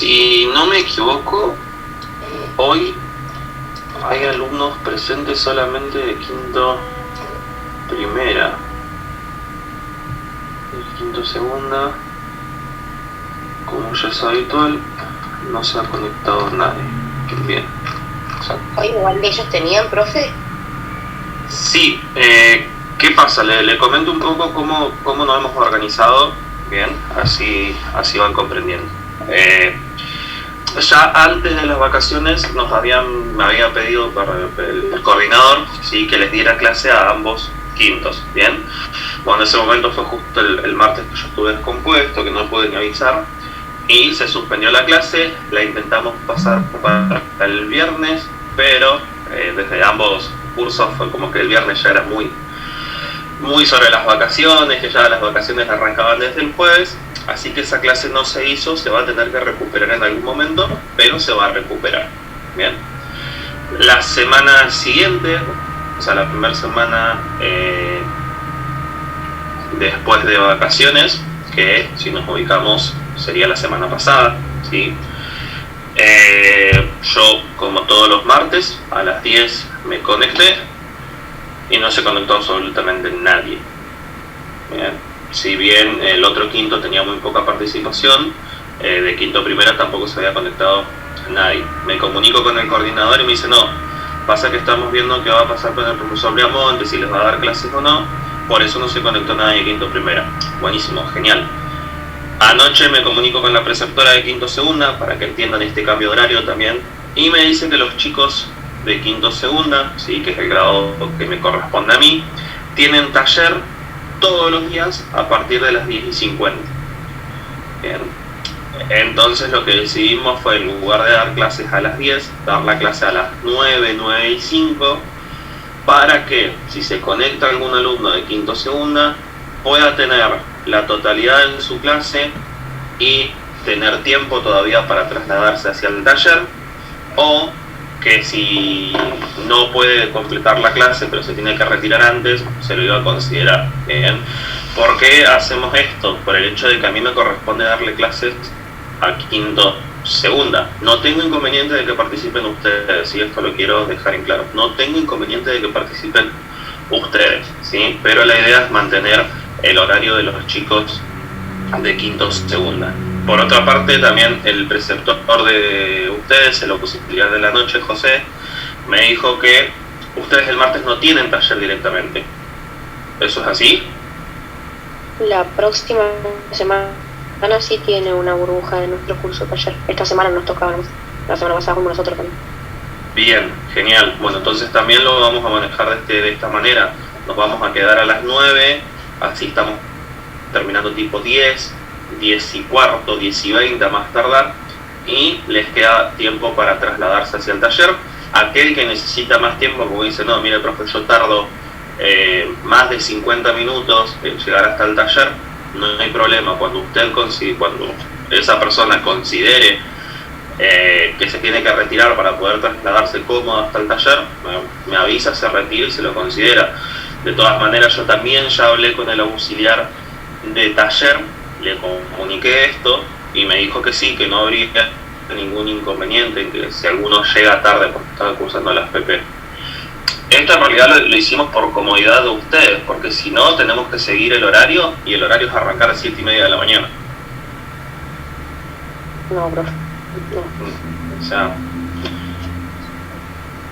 Si no me equivoco, hoy hay alumnos presentes solamente de quinto primera. De quinto segunda, como ya es habitual, no se ha conectado nadie. Bien. Hoy igual de ellos tenían, profe. Sí, ¿qué pasa? Le comento un poco cómo nos hemos organizado. Bien, así van comprendiendo. Ya antes de las vacaciones me había pedido el coordinador, sí, que les diera clase a ambos quintos, ¿bien? Bueno, en ese momento fue justo el martes que yo estuve descompuesto, que no pude ni avisar, y se suspendió la clase. La intentamos pasar para el viernes, pero desde ambos cursos fue como que el viernes ya era muy sobre las vacaciones, que ya las vacaciones arrancaban desde el jueves, así que esa clase no se hizo. Se va a tener que recuperar en algún momento, pero se va a recuperar. Bien. La semana siguiente, o sea, la primera semana después de vacaciones, que si nos ubicamos sería la semana pasada, ¿sí? Yo, como todos los martes, a las 10 me conecté y no se conectó absolutamente nadie. Bien. Si bien el otro quinto tenía muy poca participación, de quinto primera tampoco se había conectado nadie. Me comunico con el coordinador y me dice: no, pasa que estamos viendo qué va a pasar con el profesor Briamonte, si les va a dar clases o no, por eso no se conectó nadie de quinto primera. Buenísimo, genial. Anoche me comunico con la preceptora de quinto segunda para que entiendan este cambio de horario también, y me dice que los chicos de quinto segunda, ¿sí?, que es el grado que me corresponde a mí, tienen taller todos los días a partir de las 10:50. Bien. Entonces lo que decidimos fue, en lugar de dar clases a las 10, dar la clase a las 9:05, para que si se conecta algún alumno de quinto segunda pueda tener la totalidad en su clase y tener tiempo todavía para trasladarse hacia el taller, o que si no puede completar la clase pero se tiene que retirar antes, se lo iba a considerar. Bien. ¿Por qué hacemos esto? Por el hecho de que a mí me corresponde darle clases a quinto segunda. No tengo inconveniente de que participen ustedes, y esto lo quiero dejar en claro. No tengo inconveniente de que participen ustedes, ¿sí? Pero la idea es mantener el horario de los chicos de quinto segunda. Por otra parte, también el preceptor de ustedes, el auxiliar de la noche, José, me dijo que ustedes el martes no tienen taller directamente. ¿Eso es así? La próxima semana sí tiene una burbuja de nuestro curso de taller. Esta semana nos tocaba, la semana pasada como nosotros también. Bien, genial. Bueno, entonces también lo vamos a manejar de esta manera. Nos vamos a quedar a las 9, así estamos terminando tipo 10, 10:15, 10:20 a más tardar, y les queda tiempo para trasladarse hacia el taller. Aquel que necesita más tiempo, como dice: no, mire, profe, yo tardo más de 50 minutos en llegar hasta el taller, no hay problema. Cuando esa persona considere que se tiene que retirar para poder trasladarse cómodo hasta el taller, me avisa, se retira y se lo considera. De todas maneras, yo también ya hablé con el auxiliar de taller, le comuniqué esto y me dijo que sí, que no habría ningún inconveniente en que si alguno llega tarde porque estaba cursando las PP. Esto en realidad lo hicimos por comodidad de ustedes, porque si no tenemos que seguir el horario, y el horario es arrancar a 7:30 de la mañana. No, profe. No. O sea,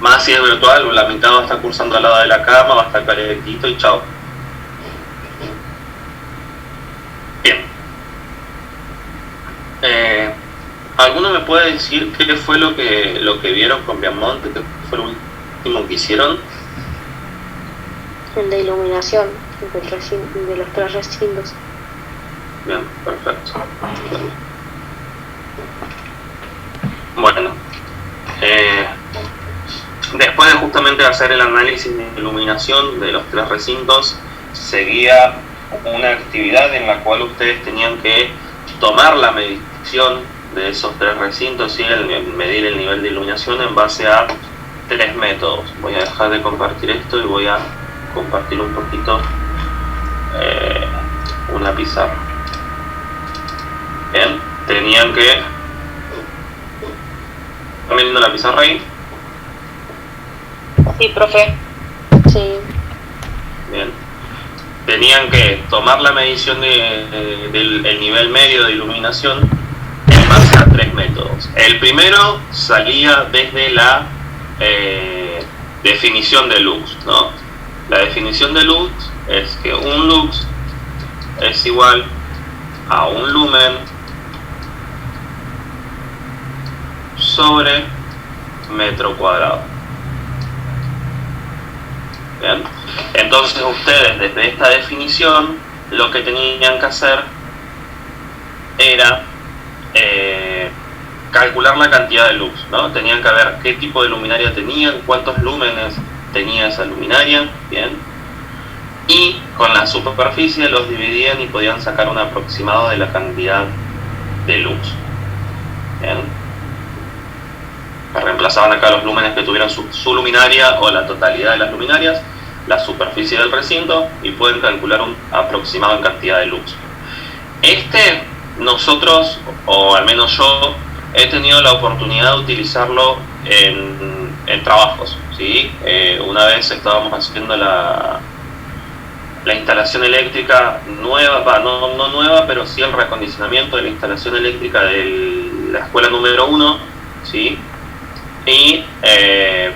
más si es virtual, la mitad va a estar cursando al lado de la cama, va a estar calentito y chao. Bien. ¿Alguno me puede decir qué fue lo que vieron con Briamonte? ¿Qué fue lo último que hicieron? El de iluminación de los 3 recintos. Bien, perfecto. Bueno, después de justamente hacer el análisis de iluminación de los 3 recintos, seguía una actividad en la cual ustedes tenían que tomar la medición de esos 3 recintos y medir el nivel de iluminación en base a 3 métodos. Voy a dejar de compartir esto y voy a compartir un poquito una pizarra. Bien, tenían que viendo la pizarra ahí? Sí, profe. Sí. Bien. Tenían que tomar la medición del nivel medio de iluminación en base a 3 métodos. El primero salía desde la definición de lux, ¿no? La definición de lux es que un lux es igual a un lumen sobre metro cuadrado. Bien. Entonces ustedes desde esta definición lo que tenían que hacer era calcular la cantidad de lux, ¿no? Tenían que ver qué tipo de luminaria tenían, cuántos lúmenes tenía esa luminaria, bien, y con la superficie los dividían y podían sacar un aproximado de la cantidad de lux, bien. Reemplazaban acá los lúmenes que tuvieran su luminaria o la totalidad de las luminarias, la superficie del recinto, y pueden calcular un aproximado en cantidad de lux. Nosotros, o al menos yo, he tenido la oportunidad de utilizarlo en trabajos, ¿sí? Una vez estábamos haciendo la instalación eléctrica nueva, no nueva, pero sí el reacondicionamiento de la instalación eléctrica de la escuela número 1, ¿sí? Y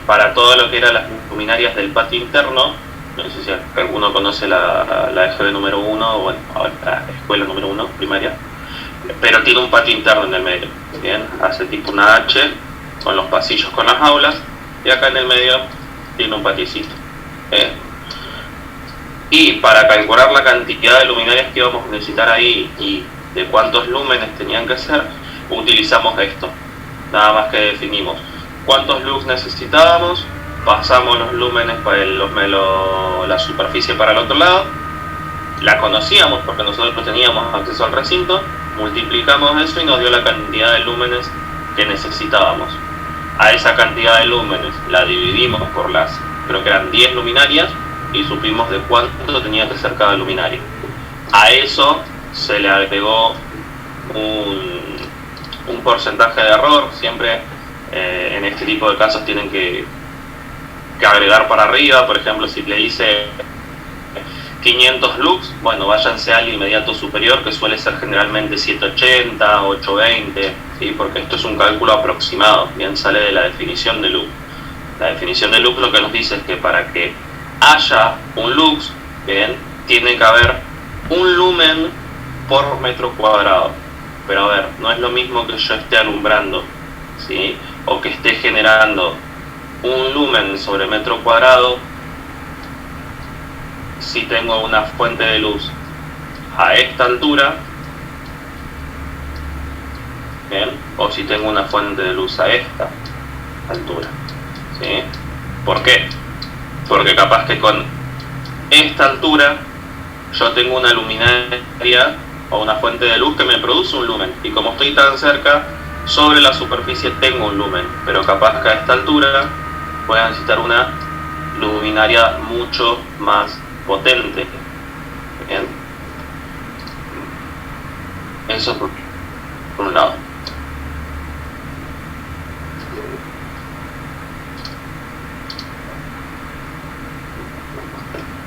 para todo lo que eran las luminarias del patio interno, no sé si alguno conoce la EGB número 1, o bueno, la escuela número 1 primaria, pero tiene un patio interno en el medio, ¿bien? Hace tipo una H con los pasillos con las aulas, y acá en el medio tiene un patiecito. Y para calcular la cantidad de luminarias que íbamos a necesitar ahí y de cuántos lúmenes tenían que ser, utilizamos esto. Nada más que definimos cuántos lux necesitábamos, pasamos los lúmenes para la superficie para el otro lado, la conocíamos porque nosotros teníamos acceso al recinto, multiplicamos eso y nos dio la cantidad de lúmenes que necesitábamos. A esa cantidad de lúmenes la dividimos por creo que eran 10 luminarias, y supimos de cuánto tenía que ser cada luminaria. A eso se le agregó un porcentaje de error. Siempre en este tipo de casos tienen que agregar para arriba. Por ejemplo, si le dice 500 lux, bueno, váyanse al inmediato superior, que suele ser generalmente 780, 820, ¿sí? Porque esto es un cálculo aproximado, bien, sale de la definición de lux. La definición de lux lo que nos dice es que para que haya un lux, bien, tiene que haber un lumen por metro cuadrado. Pero a ver, no es lo mismo que yo esté alumbrando, ¿sí? O que esté generando un lumen sobre metro cuadrado si tengo una fuente de luz a esta altura, ¿bien? O si tengo una fuente de luz a esta altura, ¿sí? ¿Por qué? Porque capaz que con esta altura yo tengo una luminaria o una fuente de luz que me produce un lumen, y como estoy tan cerca, sobre la superficie tengo un lumen, pero capaz que a esta altura voy a necesitar una luminaria mucho más potente. Bien. Eso por un lado.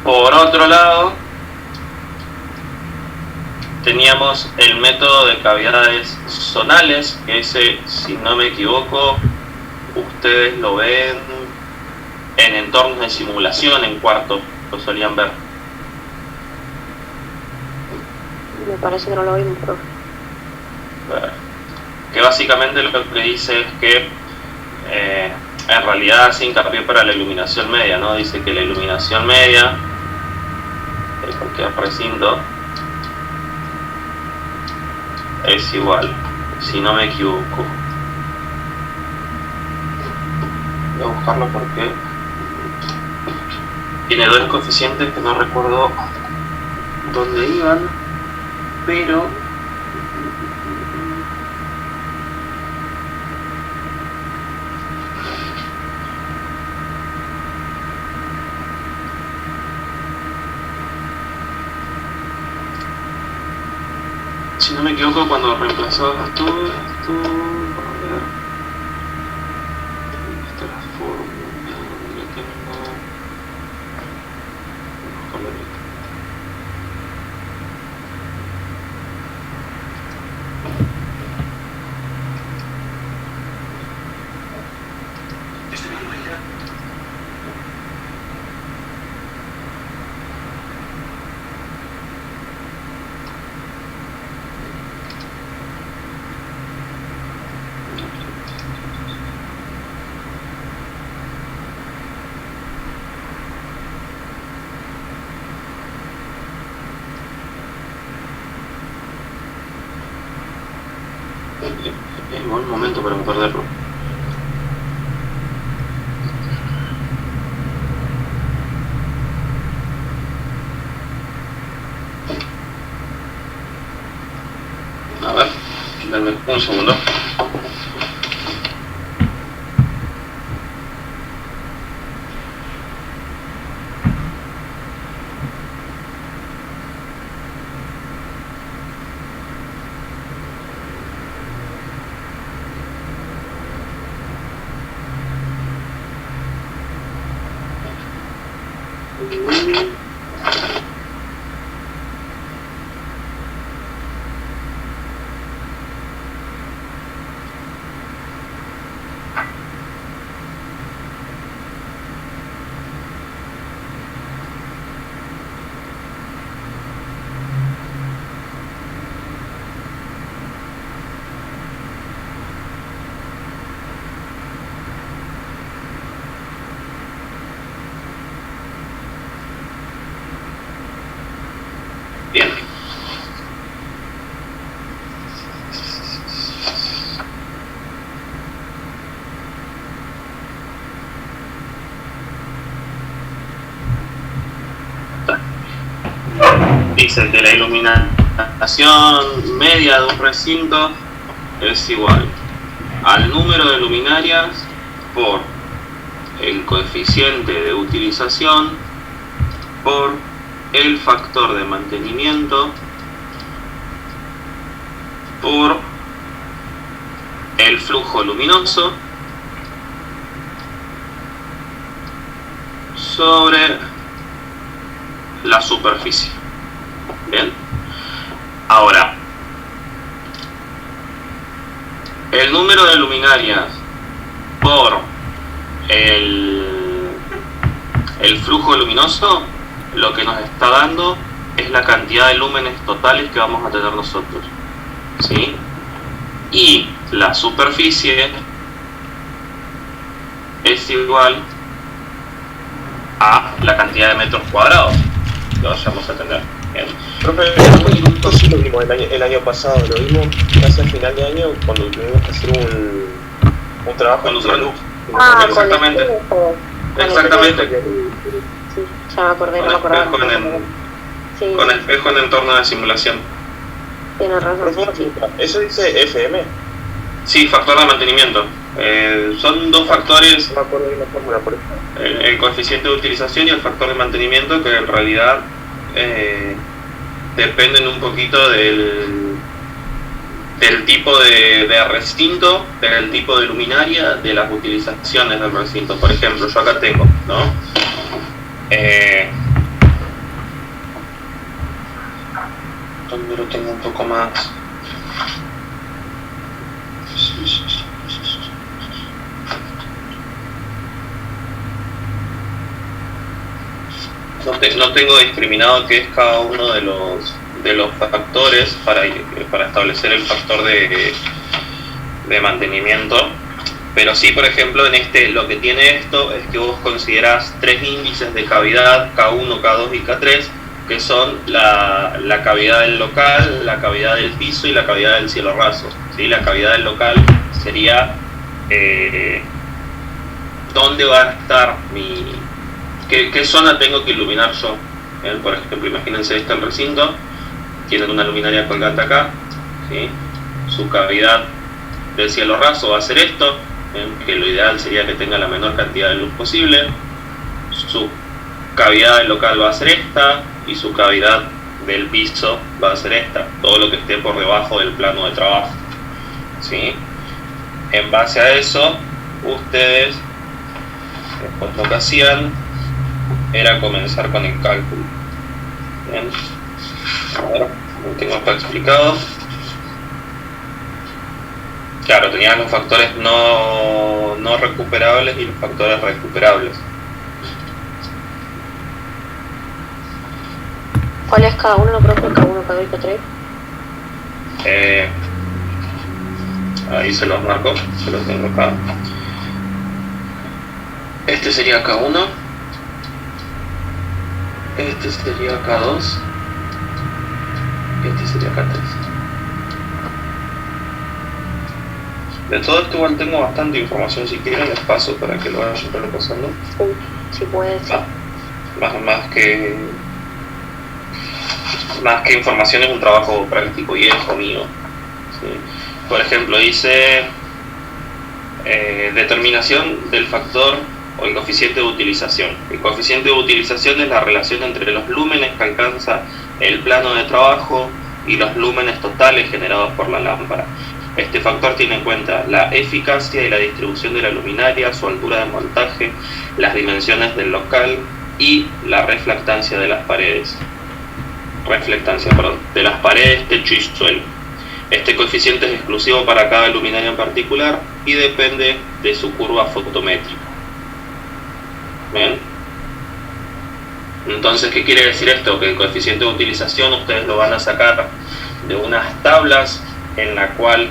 Por otro lado, teníamos el método de cavidades zonales, que ese, si no me equivoco, ustedes lo ven en entornos de simulación en cuarto, lo solían ver. Me parece que no lo vimos, profe. Que básicamente lo que dice es que en realidad hace hincapié para la iluminación media, ¿no? Dice que la iluminación media de cualquier recinto es igual, si no me equivoco. Voy a buscarlo porque tiene dos coeficientes que no recuerdo dónde iban, pero si no me equivoco, cuando reemplazabas todo esto, a ver, Es buen momento para no perderlo. A ver, dame un segundo. Bien. Dice que la iluminación media de un recinto es igual al número de luminarias por el coeficiente de utilización por el factor de mantenimiento por el flujo luminoso sobre la superficie. Bien, ahora el número de luminarias por el flujo luminoso lo que nos está dando es la cantidad de lúmenes totales que vamos a tener nosotros, ¿sí? Y la superficie es igual a la cantidad de metros cuadrados que vayamos a tener. Bien. Profe, nosotros sí lo vimos el año pasado, lo vimos casi a final de año cuando tuvimos que hacer un trabajo Con luz a luz. Ah, Exactamente. Exactamente. Sí, ya me acordé, no me acordaba. Sí, Con espejo en entorno de simulación. tienes razón. Profe, ¿eso dice FM? Sí, factor de mantenimiento. Son dos factores, No me acuerdo de la fórmula por eso. el coeficiente de utilización y el factor de mantenimiento, que en realidad dependen un poquito del tipo de recinto, del tipo de luminaria, de las utilizaciones del recinto. Por ejemplo, yo acá tengo, ¿no? Donde lo tengo un poco más. No tengo discriminado qué es cada uno de los factores para establecer el factor de mantenimiento, pero sí, por ejemplo, en lo que tiene esto es que vos considerás tres índices de cavidad, K1, K2 y K3, que son la cavidad del local, la cavidad del piso y la cavidad del cielo raso, ¿sí? La cavidad del local sería dónde va a estar ¿Qué zona tengo que iluminar yo? ¿Bien? Por ejemplo, imagínense el recinto, tienen una luminaria colgante acá, ¿sí? Su cavidad del cielo raso va a ser esto, ¿bien? Que lo ideal sería que tenga la menor cantidad de luz posible. Su cavidad del local va a ser esta, y su cavidad del piso va a ser esta, todo lo que esté por debajo del plano de trabajo, ¿sí? En base a eso, ustedes después lo que hacían era comenzar con el cálculo. Bien. A ver, lo tengo acá explicado. Claro, tenían los factores no recuperables y los factores recuperables. ¿Cuál es cada uno, profe? K1, K2 y K3. Ahí se los marco, se los tengo acá. Este sería K1. Este sería K2. Este sería K3. De todo esto igual tengo bastante información, si quieren les paso para que lo vayan repasando. Si puede, sí. Más que información es un trabajo práctico y es mío. ¿Sí? Por ejemplo, dice determinación del factor o el coeficiente de utilización. El coeficiente de utilización es la relación entre los lúmenes que alcanza el plano de trabajo y los lúmenes totales generados por la lámpara. Este factor tiene en cuenta la eficacia y la distribución de la luminaria, su altura de montaje, las dimensiones del local y la reflectancia de las paredes. De las paredes, techo y suelo. Este coeficiente es exclusivo para cada luminaria en particular y depende de su curva fotométrica. ¿Bien? Entonces, ¿qué quiere decir esto? Que el coeficiente de utilización ustedes lo van a sacar de unas tablas en la cual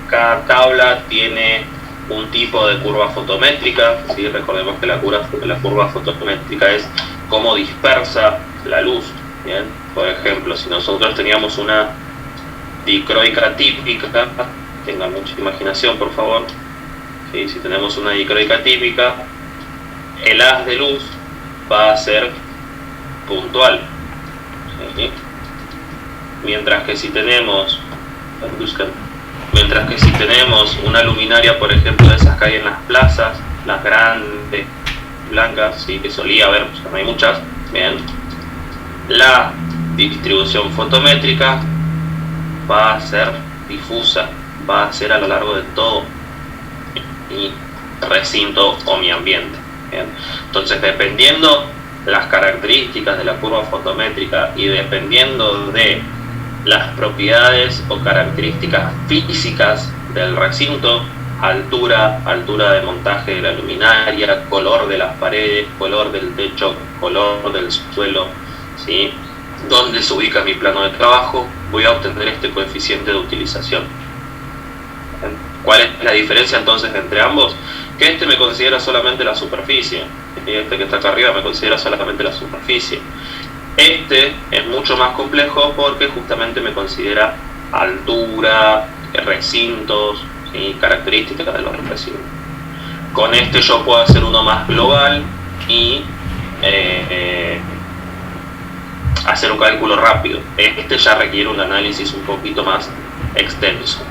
cada tabla tiene un tipo de curva fotométrica. ¿Sí? Recordemos que la curva fotométrica es cómo dispersa la luz. ¿Bien? Por ejemplo, si nosotros teníamos una dicroica típica, tengan mucha imaginación por favor. ¿Sí? Si tenemos una dicroica típica, el haz de luz va a ser puntual. ¿Sí? Mientras que si tenemos una luminaria, por ejemplo, de esas que hay en las plazas, las grandes, blancas, ¿sí? Que solía haber, pues no hay muchas, bien, la distribución fotométrica va a ser difusa, va a ser a lo largo de todo mi recinto o mi ambiente. Bien. Entonces, dependiendo las características de la curva fotométrica y dependiendo de las propiedades o características físicas del recinto, altura de montaje de la luminaria, color de las paredes, color del techo, color del suelo, ¿sí? Donde se ubica mi plano de trabajo, voy a obtener este coeficiente de utilización. ¿Cuál es la diferencia entonces entre ambos? Que este me considera solamente la superficie y este que está acá arriba me considera solamente la superficie. Este es mucho más complejo porque justamente me considera altura, recintos, ¿sí? Características de los recintos. Con este yo puedo hacer uno más global y hacer un cálculo rápido. Este ya requiere un análisis un poquito más extenso.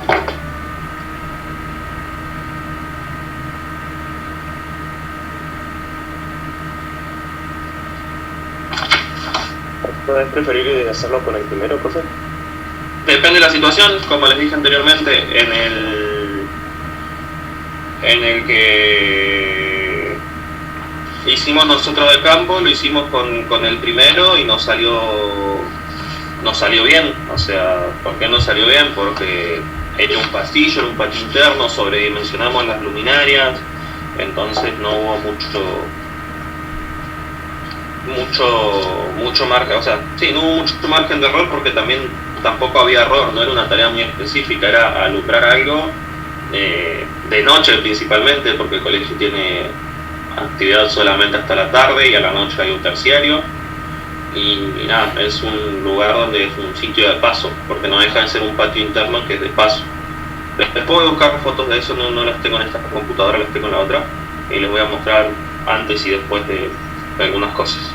¿Es preferible hacerlo con el primero, profe? Depende de la situación, como les dije anteriormente, en el que hicimos nosotros de campo, lo hicimos con el primero y nos salió bien. O sea, ¿por qué no salió bien? Porque era un pasillo, era un patio interno, sobredimensionamos las luminarias, entonces no hubo mucho margen, o sea, sí, no hubo mucho margen de error porque tampoco había error, no era una tarea muy específica, era alumbrar algo de noche principalmente, porque el colegio tiene actividad solamente hasta la tarde y a la noche hay un terciario y nada, es un lugar donde es un sitio de paso, porque no deja de ser un patio interno que es de paso. Después voy a buscar fotos de eso, no las tengo en esta computadora, las tengo en la otra y les voy a mostrar antes y después de algunas cosas.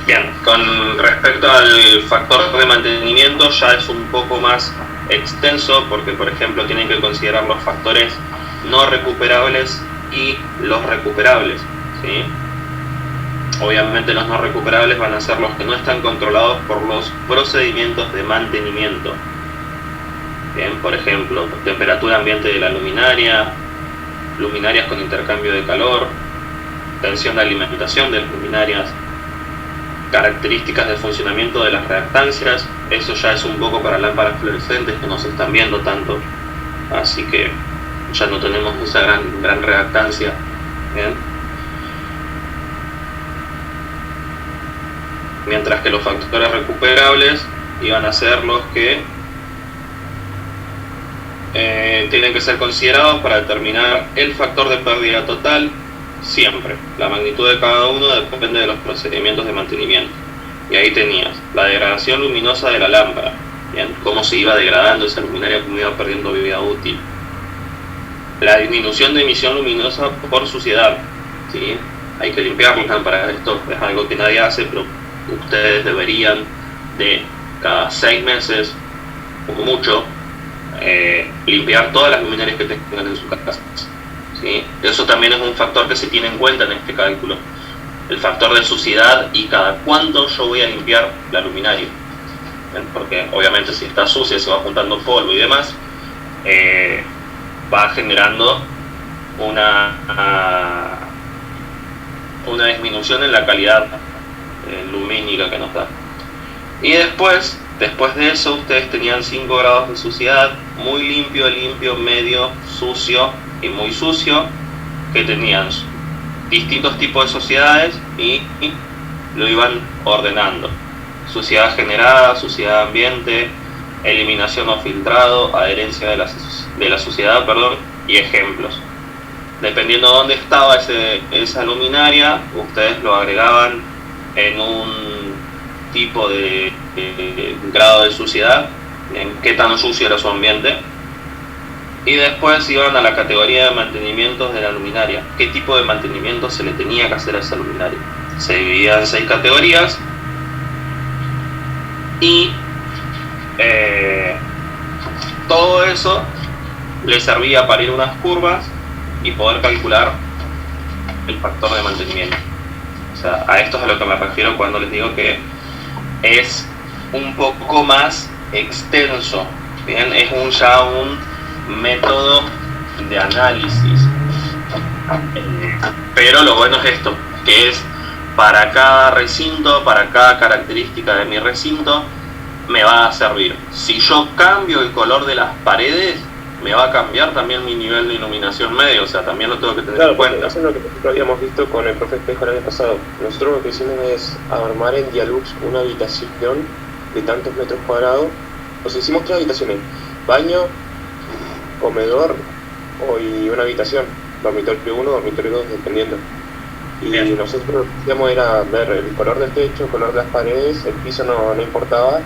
Bien, con respecto al factor de mantenimiento ya es un poco más extenso porque, por ejemplo, tienen que considerar los factores no recuperables y los recuperables, ¿sí? Obviamente los no recuperables van a ser los que no están controlados por los procedimientos de mantenimiento. Bien, por ejemplo, temperatura ambiente de la luminaria, luminarias con intercambio de calor, tensión de alimentación de las luminarias, características de funcionamiento de las reactancias. Eso ya es un poco para lámparas fluorescentes que no se están viendo tanto, así que ya no tenemos esa gran reactancia. ¿Bien? Mientras que los factores recuperables iban a ser los que tienen que ser considerados para determinar el factor de pérdida total. Siempre la magnitud de cada uno depende de los procedimientos de mantenimiento, y ahí tenías la degradación luminosa de la lámpara, ¿bien? Cómo se iba degradando esa luminaria, cómo iba perdiendo vida útil, la disminución de emisión luminosa por suciedad, ¿sí? Hay que limpiar las lámparas. Esto es algo que nadie hace, pero ustedes deberían de cada 6 meses como mucho limpiar todas las luminarias que tengan en su casa, ¿sí? Eso también es un factor que se tiene en cuenta en este cálculo, el factor de suciedad y cada cuánto yo voy a limpiar la luminaria, ¿bien? Porque obviamente si está sucia, se va juntando polvo y demás, va generando una disminución en la calidad lumínica que nos da. Y después de eso ustedes tenían 5 grados de suciedad: muy limpio, limpio, medio, sucio y muy sucio, que tenían distintos tipos de suciedades y lo iban ordenando: suciedad generada, suciedad ambiente, eliminación o filtrado, adherencia de la suciedad, y ejemplos. Dependiendo de dónde estaba esa luminaria, ustedes lo agregaban en un tipo de grado de suciedad, en qué tan sucio era su ambiente, y después iban a la categoría de mantenimientos de la luminaria, qué tipo de mantenimiento se le tenía que hacer a esa luminaria. Se dividía en 6 categorías y todo eso le servía para ir a unas curvas y poder calcular el factor de mantenimiento. O sea, a esto es a lo que me refiero cuando les digo que es un poco más extenso, ¿bien? Es ya un método de análisis, pero lo bueno es esto, que es para cada recinto, para cada característica de mi recinto me va a servir. Si yo cambio el color de las paredes, me va a cambiar también mi nivel de iluminación medio, o sea, también lo tengo que tener en cuenta. Eso es lo que nosotros habíamos visto con el profe Espejo el año pasado. Nosotros lo que hicimos es armar en Dialux una habitación de tantos metros cuadrados. O sea, hicimos 3 habitaciones: baño, comedor y una habitación, dormitorio 1, dormitorio 2, dependiendo. Y bien, nosotros lo que hacíamos era ver el color del techo, el color de las paredes, el piso no importaba,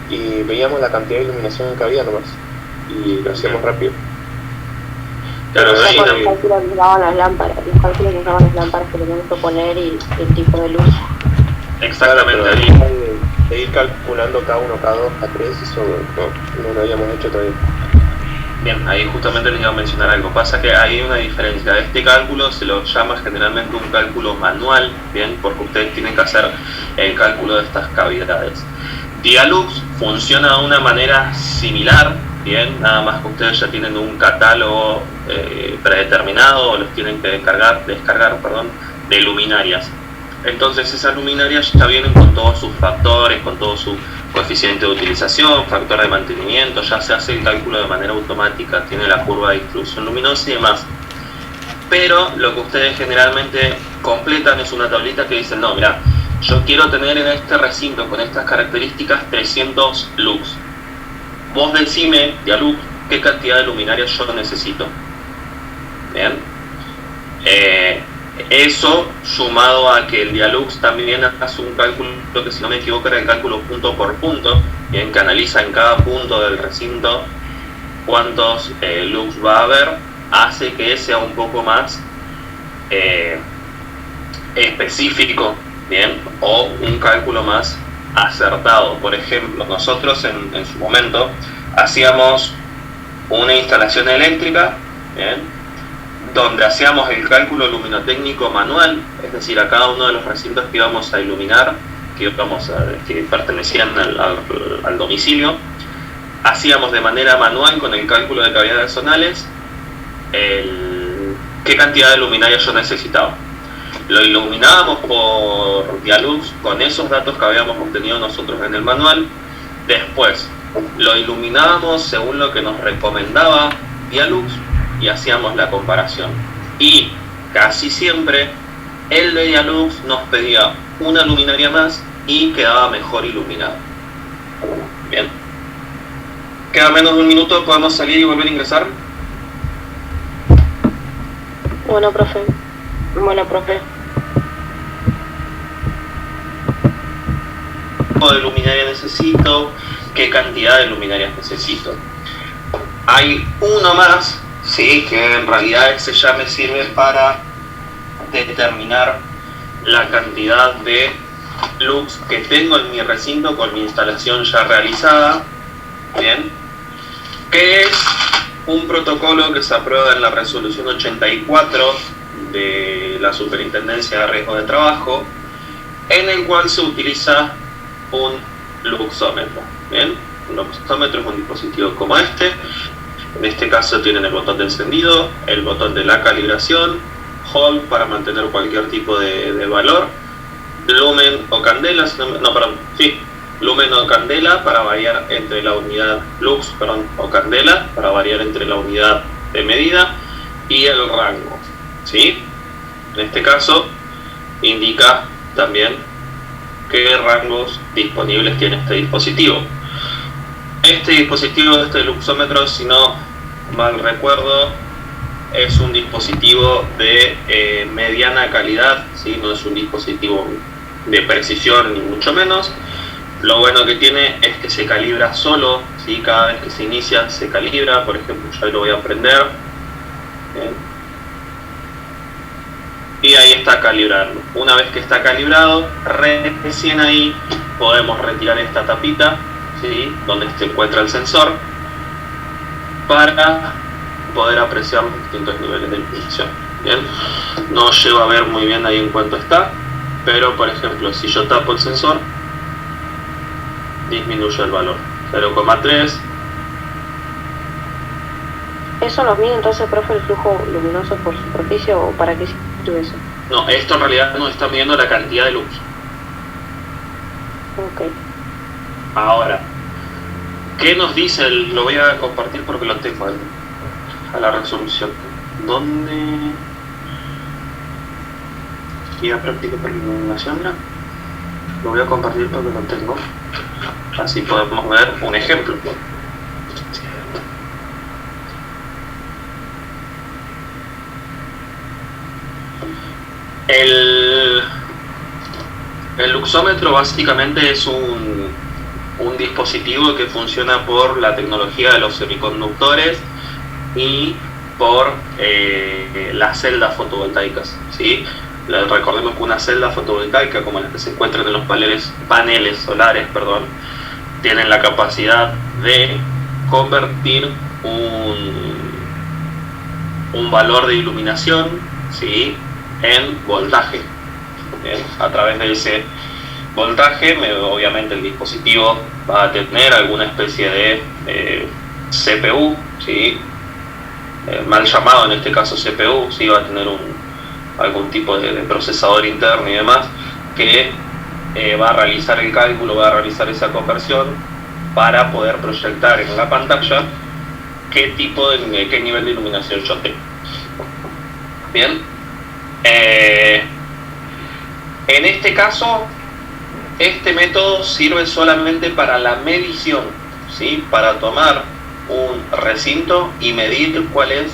y veíamos la cantidad de iluminación que había nomás, y lo hacíamos rápido. Claro, los cálculos que usaban las lámparas, que teníamos que poner y el tipo de luz. Exactamente. Claro, de ir calculando K1, K2, K3, eso no lo habíamos hecho todavía. Bien, ahí justamente les iba a mencionar algo. Pasa que hay una diferencia. Este cálculo se lo llama generalmente un cálculo manual, bien, porque ustedes tienen que hacer el cálculo de estas cavidades. Dialux funciona de una manera similar, bien, nada más que ustedes ya tienen un catálogo predeterminado, o los tienen que descargar, de luminarias. Entonces esas luminarias ya vienen con todos sus factores, con todo su coeficiente de utilización, factor de mantenimiento, ya se hace el cálculo de manera automática, tiene la curva de distribución luminosa y demás. Pero lo que ustedes generalmente completan es una tablita que dice: no, mira, yo quiero tener en este recinto con estas características 300 lux. Vos decime, Dialux, qué cantidad de luminarias yo necesito. Bien. Eso sumado a que el Dialux también hace un cálculo que, si no me equivoco, era el cálculo punto por punto, bien, que analiza en cada punto del recinto cuántos lux va a haber, hace que sea un poco más específico, bien, o un cálculo más acertado. Por ejemplo, nosotros en su momento hacíamos una instalación eléctrica, bien, donde hacíamos el cálculo luminotécnico manual, es decir, a cada uno de los recintos que íbamos a iluminar, que pertenecían al domicilio, hacíamos de manera manual con el cálculo de cavidades zonales el qué cantidad de luminaria yo necesitaba. Lo iluminábamos por Dialux con esos datos que habíamos obtenido nosotros en el manual. Después lo iluminábamos según lo que nos recomendaba Dialux y hacíamos la comparación. Y casi siempre el de Dialux nos pedía una luminaria más y quedaba mejor iluminado. Bien. Queda menos de un minuto, podemos salir y volver a ingresar. Bueno, profe. ¿Qué tipo de luminaria necesito? ¿Qué cantidad de luminarias necesito? Hay uno más, sí, que en realidad ese ya me sirve para determinar la cantidad de lux que tengo en mi recinto con mi instalación ya realizada. Bien, que es un protocolo que se aprueba en la resolución 84 de la Superintendencia de Riesgo de Trabajo, en el cual se utiliza un luxómetro. Bien, un luxómetro es un dispositivo como este. En este caso tienen el botón de encendido, el botón de la calibración, hold para mantener cualquier tipo de valor, lumen o candela, lumen o candela para variar entre la unidad lux, o candela para variar entre la unidad de medida y el rango, ¿sí? En este caso indica también qué rangos disponibles tiene este dispositivo. Este dispositivo, este luxómetro, si no mal recuerdo, es un dispositivo de mediana calidad, ¿sí? No es un dispositivo de precisión ni mucho menos. Lo bueno que tiene es que se calibra solo, ¿sí? Cada vez que se inicia se calibra. Por ejemplo, yo lo voy a prender. Bien. Y ahí está calibrando. Una vez que está calibrado, recién ahí podemos retirar esta tapita, ¿sí? Donde se encuentra el sensor, para poder apreciar los distintos niveles de iluminación. Bien, no llego a ver muy bien ahí en cuánto está, pero por ejemplo, si yo tapo el sensor, disminuye el valor, 0,3. ¿Eso nos mide entonces, profe, el flujo luminoso por superficie o para qué sirve eso? No, esto en realidad nos está midiendo la cantidad de luz. Ok. Ahora, ¿qué nos dice? Lo voy a compartir porque lo tengo a la resolución. ¿Dónde? Guía práctica para iluminación. Lo voy a compartir porque lo tengo. Así podemos ver un ejemplo. El luxómetro básicamente es un dispositivo que funciona por la tecnología de los semiconductores y por las celdas fotovoltaicas, ¿sí? Recordemos que una celda fotovoltaica, como las que se encuentran en los paneles solares, tienen la capacidad de convertir un valor de iluminación, ¿sí?, en voltaje. Bien, a través de ese voltaje, obviamente el dispositivo va a tener alguna especie de CPU, ¿sí? Mal llamado en este caso CPU, ¿sí? Va a tener algún tipo de procesador interno y demás que va a realizar el cálculo, va a realizar esa conversión para poder proyectar en la pantalla qué nivel de iluminación yo tengo. Bien, en este caso este método sirve solamente para la medición, ¿sí? Para tomar un recinto y medir cuál es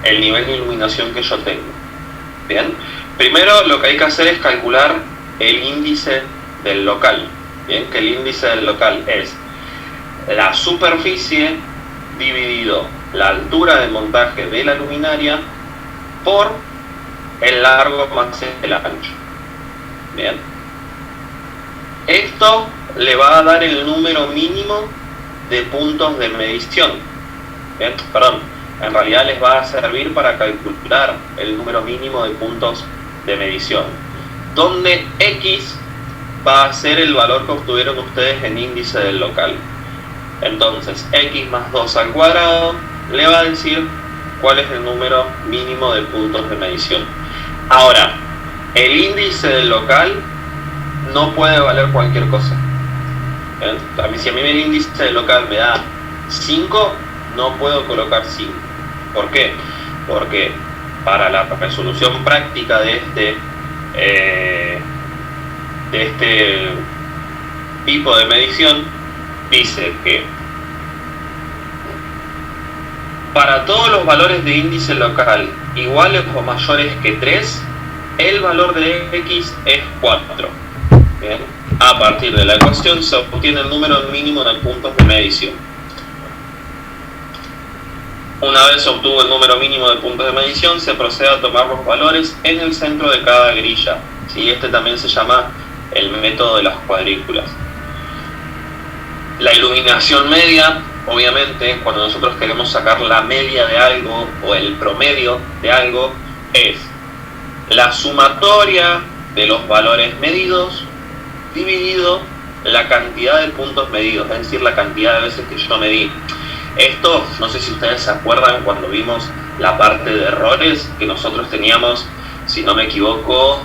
el nivel de iluminación que yo tengo. Bien, primero lo que hay que hacer es calcular el índice del local. Bien, que el índice del local es la superficie dividido la altura de montaje de la luminaria por el largo más el ancho. Bien, esto le va a dar el número mínimo de puntos de medición. Bien, en realidad les va a servir para calcular el número mínimo de puntos de medición, donde X va a ser el valor que obtuvieron ustedes en índice del local. Entonces X más 2 al cuadrado le va a decir cuál es el número mínimo de puntos de medición. Ahora, el índice del local no puede valer cualquier cosa. Si a mí el índice del local me da 5, no puedo colocar 5. ¿Por qué? Porque para la resolución práctica de este tipo de medición, dice que para todos los valores de índice local iguales o mayores que 3, el valor de x es 4. ¿Bien? A partir de la ecuación se obtiene el número mínimo de puntos de medición. Una vez se obtuvo el número mínimo de puntos de medición, se procede a tomar los valores en el centro de cada grilla. ¿Sí? Este también se llama el método de las cuadrículas. La iluminación media, obviamente, cuando nosotros queremos sacar la media de algo o el promedio de algo, es la sumatoria de los valores medidos dividido la cantidad de puntos medidos, es decir, la cantidad de veces que yo medí. Esto, no sé si ustedes se acuerdan cuando vimos la parte de errores, que nosotros teníamos, si no me equivoco,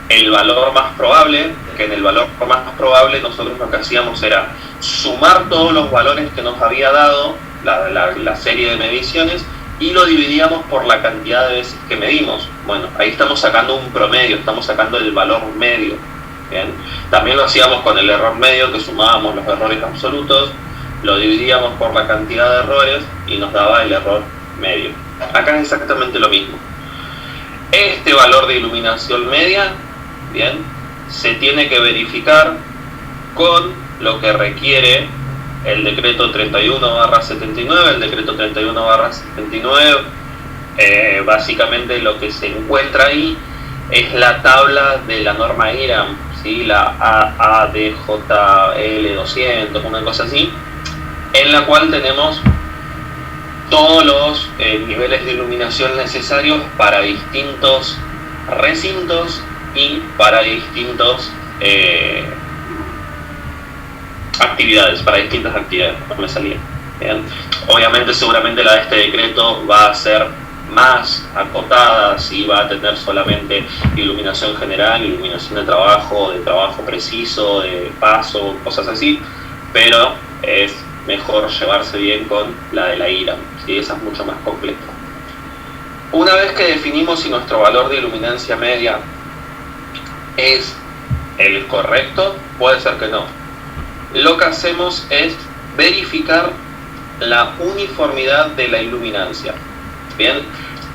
el valor más probable, que en el valor más probable nosotros lo que hacíamos era sumar todos los valores que nos había dado la serie de mediciones y lo dividíamos por la cantidad de veces que medimos. Bueno, ahí estamos sacando un promedio, estamos sacando el valor medio. ¿Bien? También lo hacíamos con el error medio, que sumábamos los errores absolutos, lo dividíamos por la cantidad de errores y nos daba el error medio. Acá es exactamente lo mismo. Este valor de iluminación media, bien, se tiene que verificar con lo que requiere el decreto 31/79. El decreto 31/79, básicamente lo que se encuentra ahí es la tabla de la norma IRAM, ¿sí? La ADJL 200, una cosa así, en la cual tenemos todos los niveles de iluminación necesarios para distintos recintos y para distintos para distintas actividades, no me salía. Bien. Obviamente, seguramente la de este decreto va a ser más acotada, si va a tener solamente iluminación general, iluminación de trabajo preciso, de paso, cosas así, pero es mejor llevarse bien con la de la IRAM, ¿sí? Esa es mucho más completa. Una vez que definimos si nuestro valor de iluminancia media es el correcto, puede ser que no. Lo que hacemos es verificar la uniformidad de la iluminancia. Bien,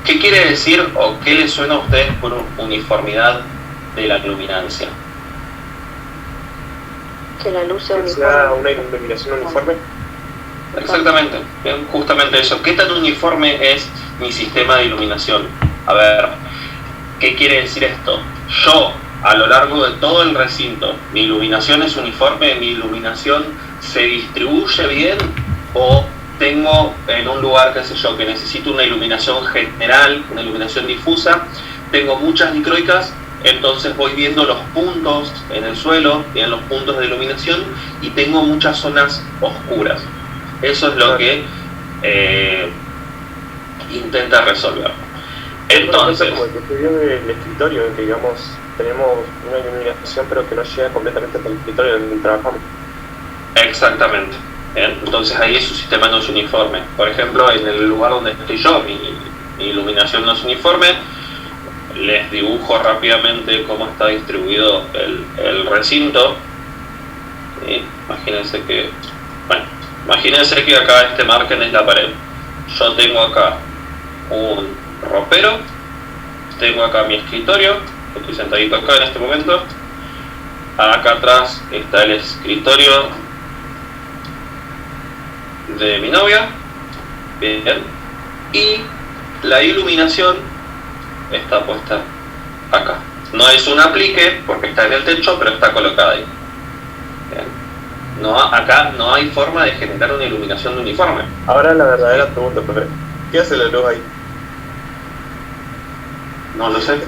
¿qué quiere decir o qué les suena a ustedes por uniformidad de la iluminancia? Que la luz sea uniforme. ¿Sea una iluminación uniforme? Exactamente, bien, justamente eso. ¿Qué tan uniforme es mi sistema de iluminación? A ver, ¿qué quiere decir esto? Yo, a lo largo de todo el recinto, ¿mi iluminación es uniforme? ¿Mi iluminación se distribuye bien? ¿O tengo en un lugar, qué sé yo, que necesito una iluminación general, una iluminación difusa, tengo muchas dicroicas, entonces voy viendo los puntos en el suelo, bien, los puntos de iluminación, y tengo muchas zonas oscuras? Eso es lo que intenta resolver. Entonces, como el que se vio del escritorio, que digamos tenemos una iluminación pero que no llega completamente hasta el escritorio donde trabajamos. Exactamente. Bien, entonces ahí su sistema no es uniforme. Por ejemplo, en el lugar donde estoy yo, mi iluminación no es uniforme. Les dibujo rápidamente cómo está distribuido el recinto. ¿Sí? Imagínense que acá este margen es la pared. Yo tengo acá un ropero, tengo acá mi escritorio, estoy sentadito acá en este momento. Acá atrás está el escritorio de mi novia, bien, y la iluminación está puesta acá. No es un aplique porque está en el techo, pero está colocada ahí. Bien. No, acá no hay forma de generar una iluminación uniforme. Ahora la verdadera pregunta, profe, ¿qué hace la luz ahí? No lo sé.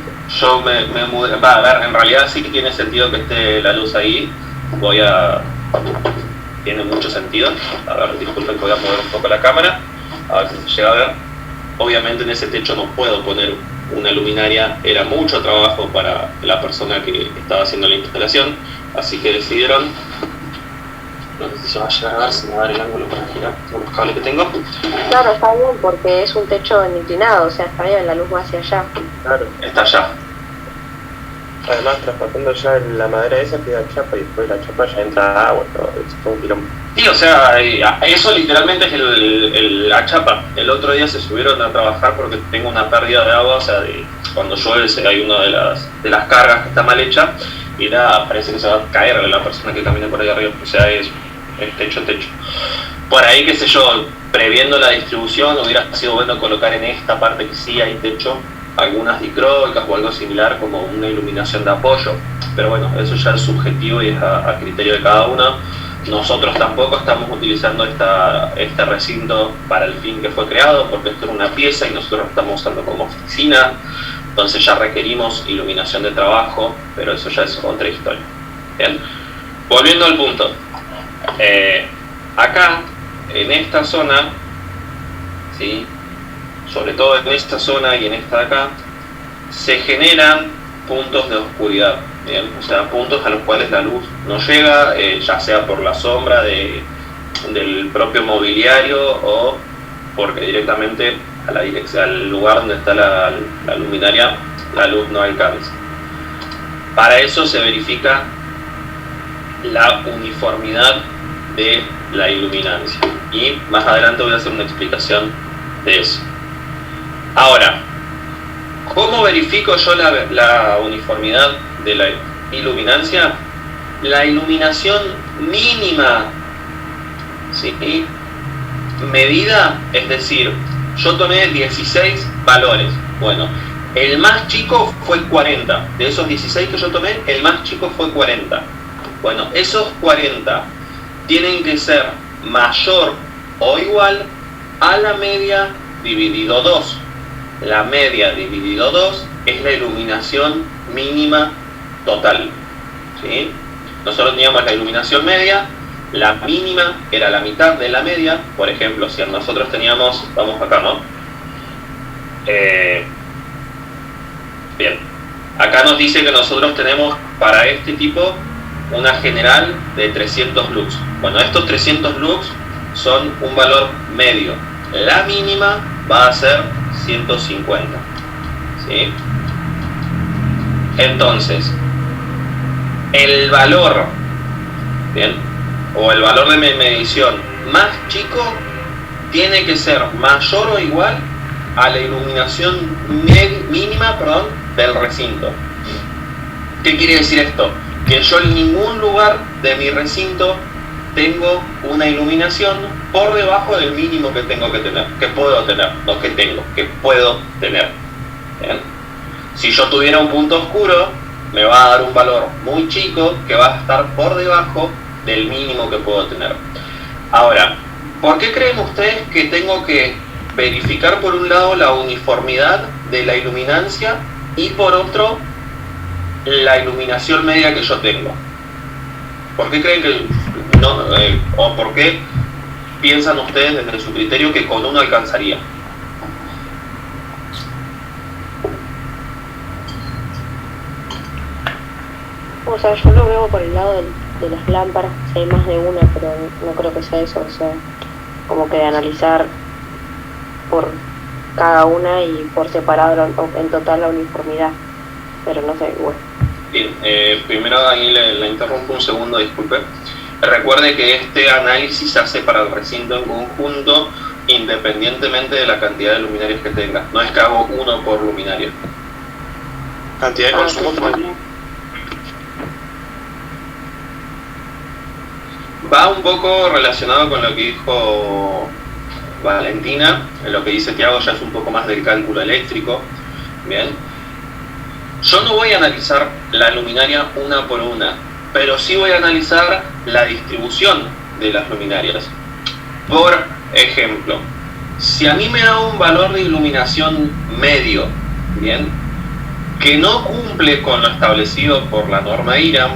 Yo me mudé. A ver, en realidad sí que tiene sentido que esté la luz ahí. Tiene mucho sentido. A ver, disculpen que voy a mover un poco la cámara. a ver si se llega a ver. Obviamente en ese techo no puedo poner una luminaria, era mucho trabajo para la persona que estaba haciendo la instalación, así que decidieron, no sé si se va a llegar a ver, si me va a dar el ángulo para girar con los cables que tengo. Claro, está bien porque es un techo inclinado, o sea, está bien, la luz va hacia allá. Claro. Está allá. Además, transportando ya la madera esa queda chapa y después la chapa ya entra agua, todo, es todo un quilombo. Sí, o sea, eso literalmente es la chapa. El otro día se subieron a trabajar porque tengo una pérdida de agua, o sea, cuando llueve hay una de las cargas que está mal hecha y parece que se va a caer la persona que camina por ahí arriba, o sea, es techo. Por ahí, qué sé yo, previendo la distribución, hubiera sido bueno colocar en esta parte que sí hay techo algunas dicróicas o algo similar como una iluminación de apoyo, pero bueno, eso ya es subjetivo y es a criterio de cada uno. Nosotros tampoco estamos utilizando este recinto para el fin que fue creado, porque esto es una pieza y nosotros lo estamos usando como oficina, entonces ya requerimos iluminación de trabajo, pero eso ya es otra historia. Bien, volviendo al punto, acá en esta zona, ¿sí?, sobre todo en esta zona y en esta de acá, se generan puntos de oscuridad, ¿bien? O sea, puntos a los cuales la luz no llega, ya sea por la sombra del propio mobiliario o porque directamente al lugar donde está la luminaria la luz no alcanza. Para eso se verifica la uniformidad de la iluminancia y más adelante voy a hacer una explicación de eso. Ahora, ¿cómo verifico yo la uniformidad de la iluminancia? La iluminación mínima, ¿sí?, medida, es decir, yo tomé 16 valores. Bueno, el más chico fue 40. De esos 16 que yo tomé, el más chico fue 40. Bueno, esos 40 tienen que ser mayor o igual a la media dividido 2. La media dividido 2 es la iluminación mínima total, ¿sí? Nosotros teníamos la iluminación media, la mínima era la mitad de la media. Por ejemplo, si nosotros teníamos, vamos acá, ¿no? Bien, acá nos dice que nosotros tenemos para este tipo una general de 300 lux. Bueno, estos 300 lux son un valor medio. La mínima va a ser 150, ¿sí? Entonces, el valor, bien, o el valor de medición más chico tiene que ser mayor o igual a la iluminación mínima, del recinto. ¿Qué quiere decir esto? Que yo en ningún lugar de mi recinto tengo una iluminación por debajo del mínimo que tengo que tener, que puedo tener, no que tengo, que puedo tener. ¿Bien? Si yo tuviera un punto oscuro, me va a dar un valor muy chico que va a estar por debajo del mínimo que puedo tener. Ahora, ¿por qué creen ustedes que tengo que verificar por un lado la uniformidad de la iluminancia y por otro la iluminación media que yo tengo? ¿Por qué creen que no, o por qué piensan ustedes desde su criterio que con uno alcanzaría? O sea, yo lo veo por el lado de las lámparas, si hay más de una, pero no creo que sea eso, o sea, como que de analizar por cada una y por separado en total la uniformidad, pero no sé, bueno. Bien, primero ahí la interrumpo un segundo, disculpe. Recuerde que este análisis se hace para el recinto en conjunto, independientemente de la cantidad de luminarias que tenga. No es que hago uno por luminaria. Cantidad de consumo va un poco relacionado con lo que dijo Valentina. Lo que dice Tiago ya es un poco más del cálculo eléctrico. Bien, yo no voy a analizar la luminaria una por una, pero sí voy a analizar la distribución de las luminarias. Por ejemplo, si a mí me da un valor de iluminación medio, bien, que no cumple con lo establecido por la norma IRAM,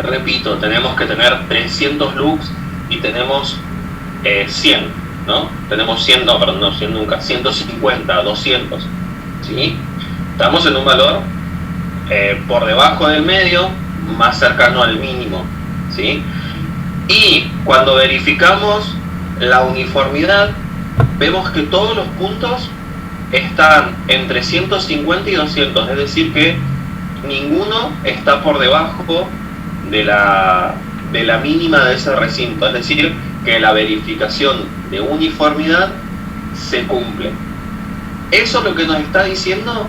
repito, tenemos que tener 300 lux y tenemos 100, ¿no? Tenemos 100, no, perdón, no 100 nunca, 150, 200, ¿sí? Estamos en un valor por debajo del medio, más cercano al mínimo, ¿sí? Y cuando verificamos la uniformidad, vemos que todos los puntos están entre 150 y 200, es decir que ninguno está por debajo de la mínima de ese recinto, es decir que la verificación de uniformidad se cumple. Eso lo que nos está diciendo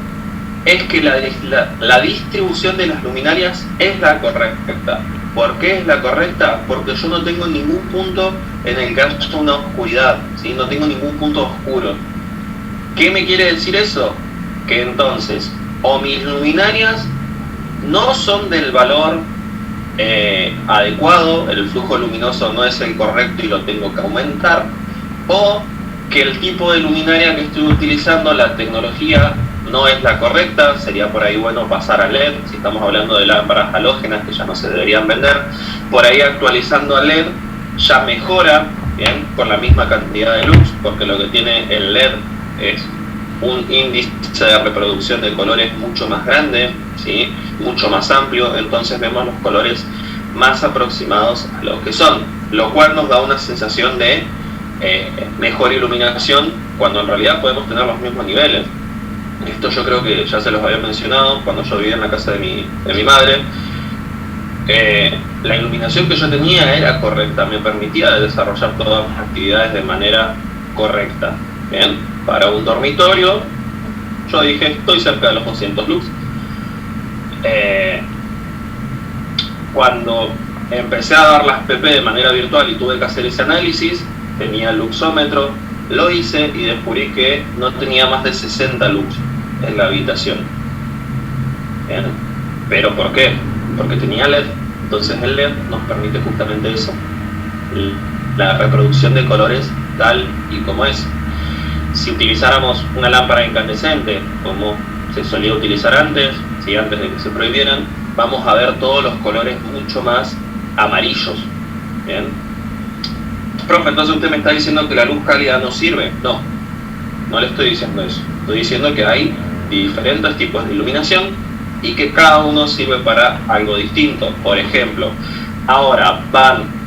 es que la distribución de las luminarias es la correcta. ¿Por qué es la correcta? Porque yo no tengo ningún punto en el que haya una oscuridad, ¿sí? No tengo ningún punto oscuro. ¿Qué me quiere decir eso? Que entonces, o mis luminarias no son del valor adecuado, el flujo luminoso no es el correcto y lo tengo que aumentar, o que el tipo de luminaria que estoy utilizando, la tecnología, no es la correcta. Sería por ahí bueno pasar a LED, si estamos hablando de lámparas halógenas que ya no se deberían vender, por ahí actualizando a LED ya mejora, bien, con la misma cantidad de luz, porque lo que tiene el LED es un índice de reproducción de colores mucho más grande, ¿sí? Mucho más amplio, entonces vemos los colores más aproximados a lo que son, lo cual nos da una sensación de mejor iluminación, cuando en realidad podemos tener los mismos niveles. Esto yo creo que ya se los había mencionado cuando yo vivía en la casa de mi madre. La iluminación que yo tenía era correcta, me permitía desarrollar todas las actividades de manera correcta. Bien, para un dormitorio, yo dije, estoy cerca de los 200 lux. Cuando empecé a dar las PP de manera virtual y tuve que hacer ese análisis, tenía el luxómetro, lo hice y descubrí que no tenía más de 60 lux en la habitación. Bien. ¿Pero por qué? Porque tenía LED. Entonces el LED nos permite justamente eso, la reproducción de colores tal y como es. Si utilizáramos una lámpara incandescente, como se solía utilizar antes, ¿sí? Antes de que se prohibieran, vamos a ver todos los colores mucho más amarillos. Bien. Profe, entonces usted me está diciendo que la luz cálida no sirve. No, no le estoy diciendo eso. Estoy diciendo que hay diferentes tipos de iluminación y que cada uno sirve para algo distinto. Por ejemplo, ahora van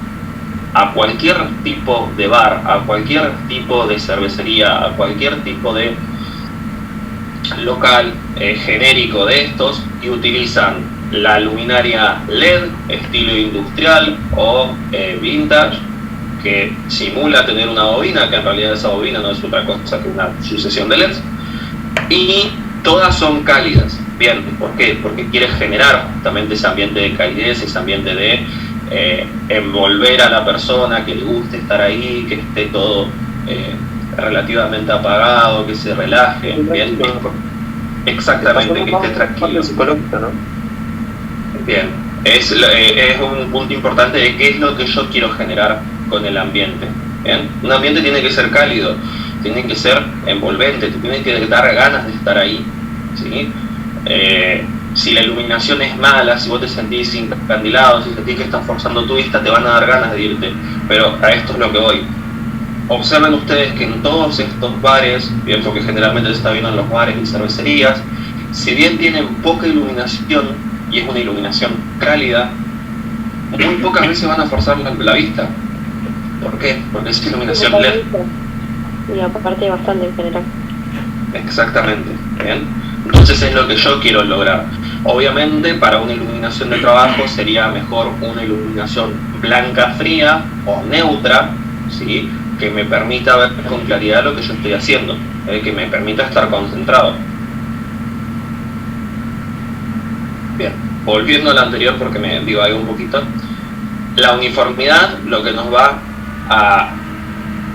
a cualquier tipo de bar, a cualquier tipo de cervecería, a cualquier tipo de local genérico de estos y utilizan la luminaria LED estilo industrial o vintage, que simula tener una bobina, que en realidad esa bobina no es otra cosa que una sucesión de LEDs, y todas son cálidas. Bien, ¿por qué? Porque quiere generar justamente ese ambiente de calidez, ese ambiente de envolver a la persona, que le guste estar ahí, que esté todo relativamente apagado, que se relaje, bien, exactamente, que esté tranquilo. Psicológico, ¿no? Bien, es un punto importante de qué es lo que yo quiero generar con el ambiente. Bien, un ambiente tiene que ser cálido, tiene que ser envolvente, te tiene que dar ganas de estar ahí, ¿sí? Si la iluminación es mala, si vos te sentís encandilado, si sentís que estás forzando tu vista, te van a dar ganas de irte. Pero a esto es lo que voy. Observen ustedes que en todos estos bares, bien, porque generalmente se está viendo en los bares y cervecerías, si bien tienen poca iluminación y es una iluminación cálida, muy pocas veces van a forzar la vista. ¿Por qué? Porque es iluminación LED. Y aparte bastante en general. Exactamente, ¿bien? Entonces es lo que yo quiero lograr. Obviamente para una iluminación de trabajo sería mejor una iluminación blanca fría o neutra, ¿sí? Que me permita ver con claridad lo que yo estoy haciendo, que me permita estar concentrado. Bien, volviendo a lo anterior porque me divagué un poquito, la uniformidad lo que nos va a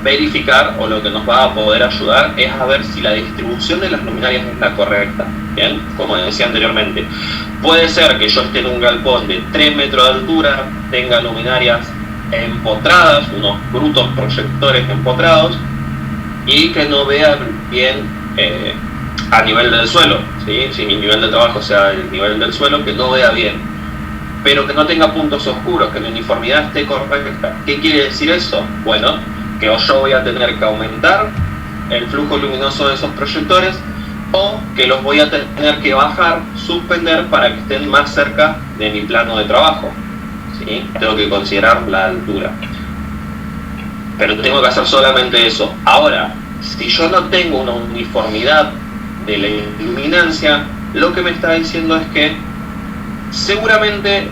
verificar o lo que nos va a poder ayudar es a ver si la distribución de las luminarias es la correcta. Bien, como decía anteriormente, puede ser que yo esté en un galpón de 3 metros de altura, tenga luminarias empotradas, unos brutos proyectores empotrados, y que no vea bien a nivel del suelo, ¿sí? Si mi nivel de trabajo sea el nivel del suelo, que no vea bien, pero que no tenga puntos oscuros, que la uniformidad esté correcta. ¿Qué quiere decir eso? Bueno, que o yo voy a tener que aumentar el flujo luminoso de esos proyectores, o que los voy a tener que bajar, suspender para que estén más cerca de mi plano de trabajo, ¿sí? Tengo que considerar la altura, pero tengo que hacer solamente eso. Ahora, si yo no tengo una uniformidad de la iluminancia, lo que me está diciendo es que seguramente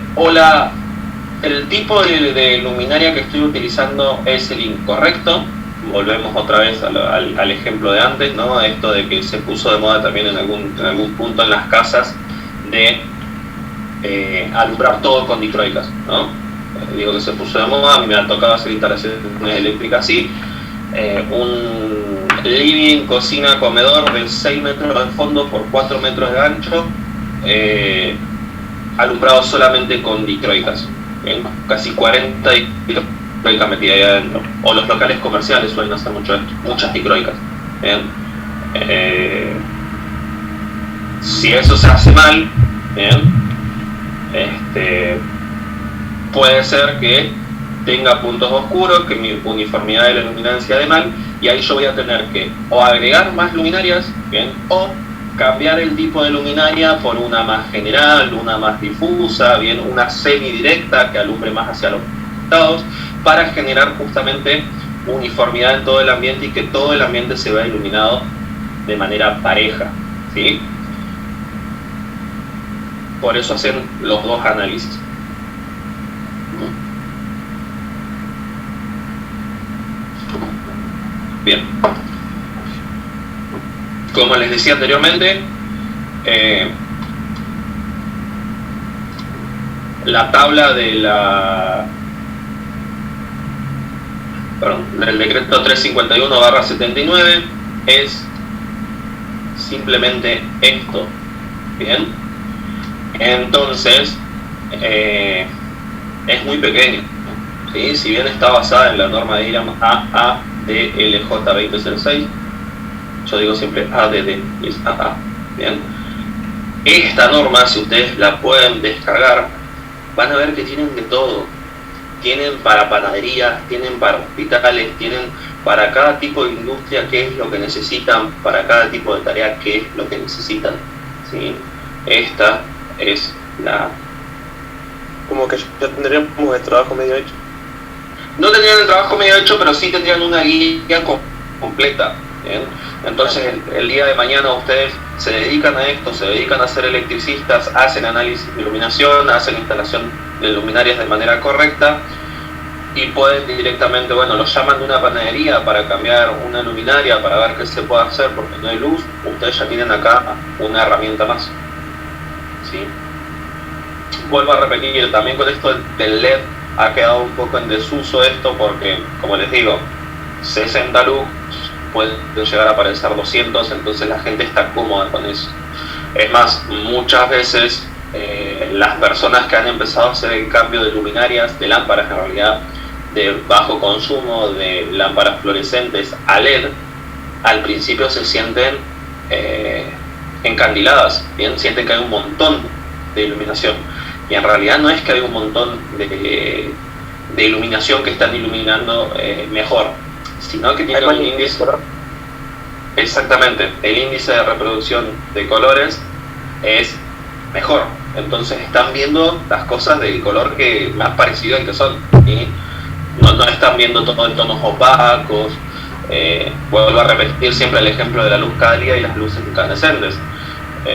el tipo de luminaria que estoy utilizando es el incorrecto. Volvemos otra vez al ejemplo de antes, ¿no? Esto de que se puso de moda también en algún punto en las casas de alumbrar todo con dicroicas, ¿no? Digo que se puso de moda. A mí me ha tocado hacer instalaciones eléctricas así, un living, cocina, comedor de 6 metros de fondo por 4 metros de ancho, alumbrado solamente con dicroicas, casi 40 dicroicas metidas ahí adentro. O los locales comerciales suelen hacer mucho esto, muchas dicroicas. Si eso se hace mal, puede ser que tenga puntos oscuros, que mi uniformidad de la luminancia de mal, y ahí yo voy a tener que o agregar más luminarias, o cambiar el tipo de luminaria por una más general, una más difusa, una semidirecta que alumbre más hacia los costados, para generar justamente uniformidad en todo el ambiente y que todo el ambiente se vea iluminado de manera pareja, ¿sí? Por eso hacen los dos análisis. Bien. Como les decía anteriormente, la tabla del decreto 351/79 es simplemente esto. Bien, entonces es muy pequeño, ¿sí? Si bien está basada en la norma de IRAM AADLJ 2006, yo digo siempre ADD y es AA. Bien, esta norma, si ustedes la pueden descargar, van a ver que tienen de todo. Tienen para panaderías, tienen para hospitales, tienen para cada tipo de industria qué es lo que necesitan, para cada tipo de tarea qué es lo que necesitan, ¿sí? Esta es la... Como que ya tendríamos el trabajo medio hecho. No tendrían el trabajo medio hecho, pero sí tendrían una guía completa, ¿bien? Entonces el día de mañana ustedes se dedican a esto, se dedican a ser electricistas, hacen análisis de iluminación, hacen instalación de luminarias de manera correcta, y pueden directamente, los llaman de una panadería para cambiar una luminaria, para ver qué se puede hacer porque no hay luz. Ustedes ya tienen acá una herramienta más, ¿sí? Vuelvo a repetir, también con esto del LED ha quedado un poco en desuso esto, porque, como les digo, 60 lux pueden llegar a aparecer 200, entonces la gente está cómoda con eso. Es más, muchas veces las personas que han empezado a hacer el cambio de luminarias, de lámparas en realidad, de bajo consumo, de lámparas fluorescentes a LED, al principio se sienten encandiladas, ¿bien? Sienten que hay un montón de iluminación, y en realidad no es que hay un montón de iluminación que están iluminando mejor, sino que tiene un índice. Exactamente, el índice de reproducción de colores es mejor, entonces están viendo las cosas del color que más parecido al que son, ¿sí? No están viendo todo en tonos opacos. Vuelvo a repetir siempre el ejemplo de la luz cálida y las luces incandescentes,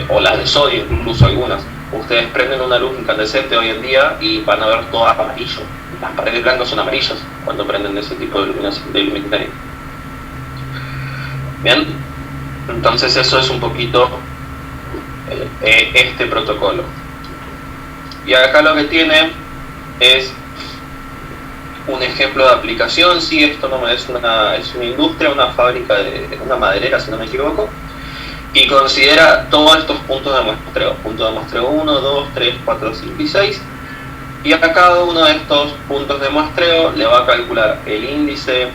o las de sodio, incluso algunas. Ustedes prenden una luz incandescente hoy en día y van a ver todo amarillo. Las paredes blancas son amarillas cuando prenden ese tipo de iluminación. Bien, entonces eso es un poquito este protocolo. Y acá lo que tiene es un ejemplo de aplicación. Sí, esto no es una industria, una fábrica de una maderera, si no me equivoco, y considera todos estos puntos de muestreo: punto de muestreo 1, 2, 3, 4, 5 y 6, y a cada uno de estos puntos de muestreo le va a calcular el índice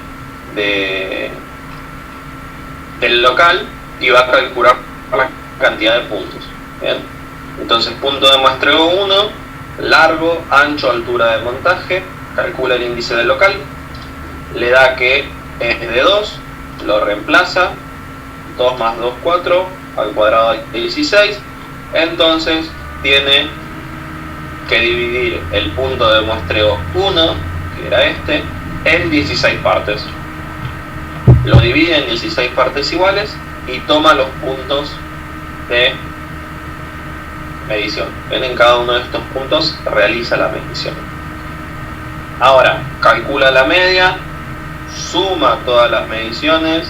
del local y va a calcular la cantidad de puntos. ¿Bien? Entonces, punto de muestreo 1, largo, ancho, altura de montaje, calcula el índice del local, le da que es de 2, lo reemplaza, 2 más 2, 4, al cuadrado de 16, entonces tiene que dividir el punto de muestreo 1, que era este, en 16 partes. Lo divide en 16 partes iguales y toma los puntos de medición. En cada uno de estos puntos realiza la medición. Ahora, calcula la media, suma todas las mediciones,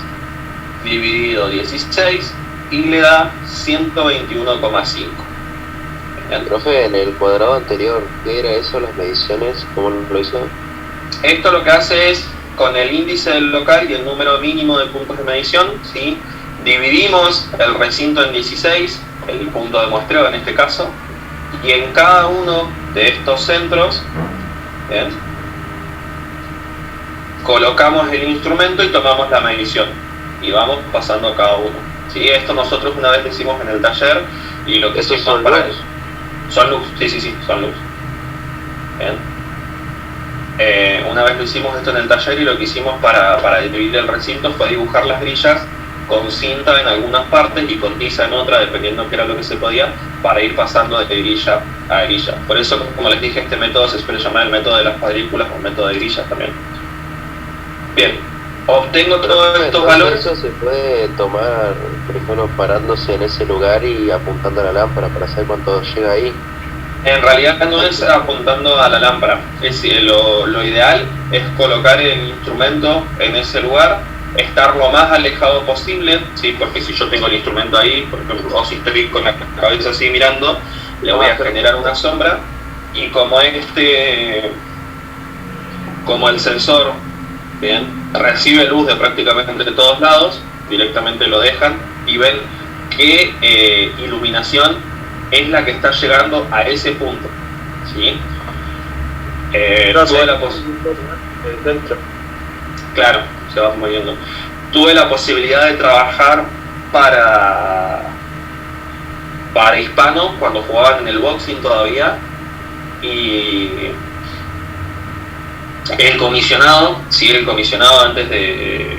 dividido 16 y le da 121,5. Profe, en el cuadrado anterior, ¿qué era eso, las mediciones? ¿Cómo lo hizo? Esto lo que hace es, con el índice del local y el número mínimo de puntos de medición, ¿sí? Dividimos el recinto en 16, el punto de muestreo en este caso, y en cada uno de estos centros, ¿bien?, colocamos el instrumento y tomamos la medición, y vamos pasando a cada uno. ¿Sí? Esto nosotros una vez lo hicimos en el taller, y lo que ¿Estos hicimos son para luz? Son luz, sí, son luz. Bien. Una vez lo hicimos esto en el taller y lo que hicimos para dividir el recinto fue dibujar las grillas con cinta en algunas partes y con tiza en otra, dependiendo qué era lo que se podía, para ir pasando de grilla a grilla. Por eso, como les dije, este método se suele llamar el método de las cuadrículas o método de grillas también. Bien, obtengo todos estos valores. ¿Eso se puede tomar, por ejemplo, parándose en ese lugar y apuntando a la lámpara para saber cuánto llega ahí? En realidad no es apuntando a la lámpara, lo ideal es colocar el instrumento en ese lugar, estar lo más alejado posible, ¿sí? Porque si yo tengo el instrumento ahí, por ejemplo, o si estoy con la cabeza así mirando, le voy a generar una sombra, y como el sensor, bien, recibe luz de prácticamente de todos lados, directamente lo dejan y ven qué iluminación es la que está llegando a ese punto, ¿sí? Tuve la Claro, se va moviendo. Tuve la posibilidad de trabajar para Hispano cuando jugaban en el boxing todavía, y el comisionado antes de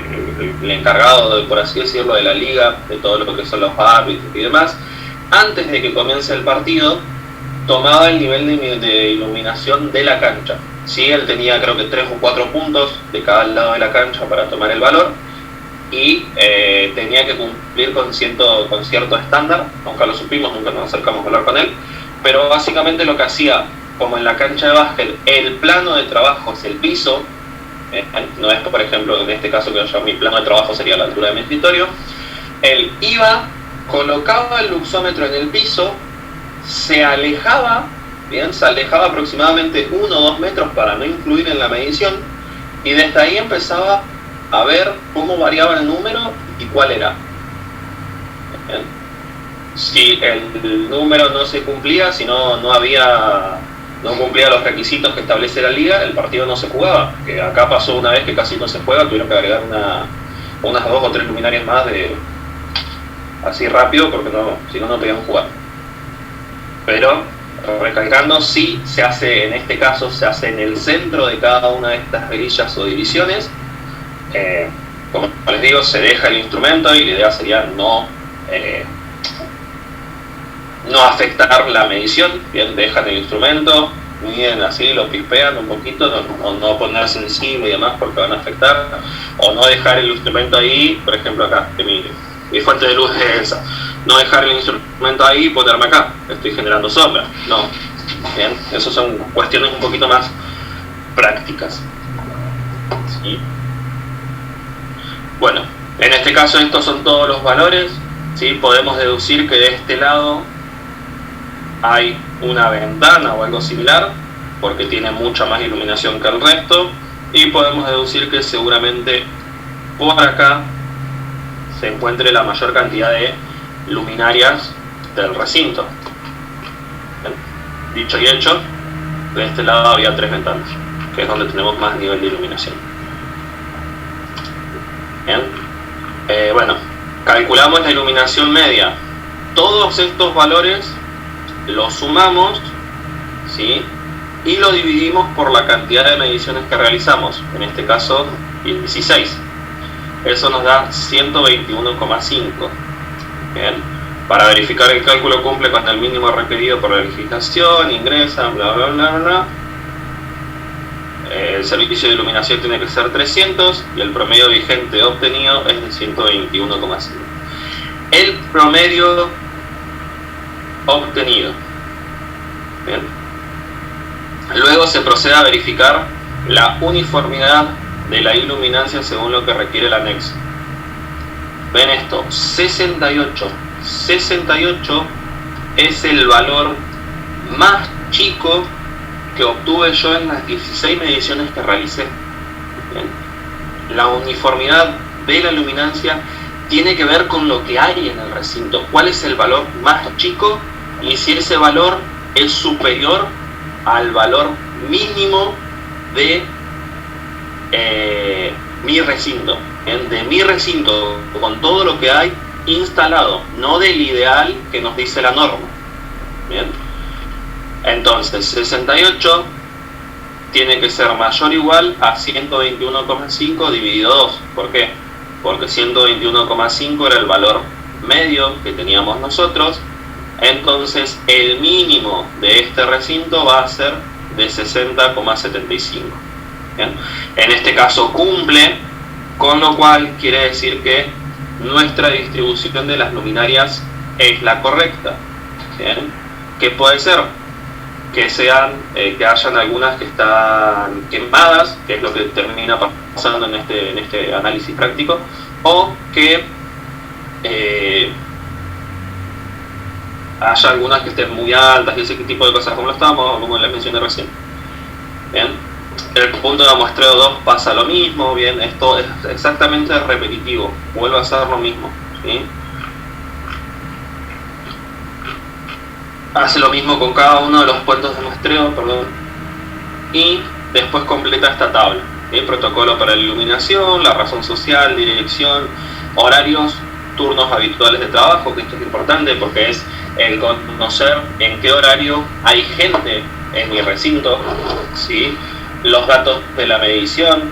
el encargado, por así decirlo, de la liga, de todo lo que son los árbitros y demás, antes de que comience el partido, tomaba el nivel de iluminación de la cancha. ¿Sí? Él tenía creo que 3 o 4 puntos de cada lado de la cancha para tomar el valor, y tenía que cumplir con cierto estándar. Nunca lo supimos, nunca nos acercamos a hablar con él, pero básicamente lo que hacía, como en la cancha de básquet, el plano de trabajo es el piso, no es, por ejemplo, en este caso que yo, mi plano de trabajo sería la altura de mi escritorio, él iba, colocaba el luxómetro en el piso, se alejaba aproximadamente 1 o 2 metros para no influir en la medición, y desde ahí empezaba a ver cómo variaba el número y cuál era. Bien. Si el número no se cumplía, si no cumplía los requisitos que establece la liga, el partido no se jugaba. Que acá pasó una vez que casi no se juega, tuvieron que agregar unas 2 o 3 luminarias más así rápido, porque si no podían jugar. Pero recalcando, sí se hace, en este caso se hace en el centro de cada una de estas grillas o divisiones. Como les digo, se deja el instrumento y la idea sería no afectar la medición. Bien, dejan el instrumento, miden así, lo pispean un poquito, no ponerse encima y demás porque van a afectar, o no dejar el instrumento ahí, por ejemplo acá, que mi fuente de luz es esa, no dejar el instrumento ahí y ponerme acá, estoy generando sombra, no. Bien, esas son cuestiones un poquito más prácticas. ¿Sí? Bueno, en este caso estos son todos los valores, ¿sí? Podemos deducir que de este lado hay una ventana o algo similar, porque tiene mucha más iluminación que el resto, y podemos deducir que seguramente por acá se encuentre la mayor cantidad de luminarias del recinto. Bien. Dicho y hecho, de este lado había 3 ventanas, que es donde tenemos más nivel de iluminación. Bien. Bueno, calculamos la iluminación media. Todos estos valores los sumamos, ¿sí? Y lo dividimos por la cantidad de mediciones que realizamos, en este caso 16. eso nos da 121,5. Bien, para verificar el cálculo cumple con el mínimo requerido por la legislación, ingresa, bla bla bla bla. El servicio de iluminación tiene que ser 300 y el promedio vigente obtenido es de 121,5. El promedio obtenido. Bien. Luego se procede a verificar la uniformidad de la iluminancia según lo que requiere el anexo. Ven esto, 68 es el valor más chico que obtuve yo en las 16 mediciones que realicé. Bien. La uniformidad de la luminancia tiene que ver con lo que hay en el recinto, cuál es el valor más chico y si ese valor es superior al valor mínimo de mi recinto, de mi recinto con todo lo que hay instalado, no del ideal que nos dice la norma. Bien, entonces 68 tiene que ser mayor o igual a 121,5 dividido 2. ¿Por qué? Porque 121,5 era el valor medio que teníamos nosotros. Entonces el mínimo de este recinto va a ser de 60,75. En este caso cumple, con lo cual quiere decir que nuestra distribución de las luminarias es la correcta. ¿Bien? ¿Qué puede ser? Que sean, que hayan algunas que están quemadas, que es lo que termina pasando en este análisis práctico, o que haya algunas que estén muy altas y ese tipo de cosas, como les mencioné recién. Bien, el punto de muestreo 2 pasa lo mismo. Bien, esto es exactamente repetitivo, vuelve a ser lo mismo, ¿sí? Hace lo mismo con cada uno de los puntos de muestreo, y después completa esta tabla. El protocolo para la iluminación, la razón social, dirección, horarios, turnos habituales de trabajo, que esto es importante porque es el conocer en qué horario hay gente en mi recinto, ¿sí? Los datos de la medición,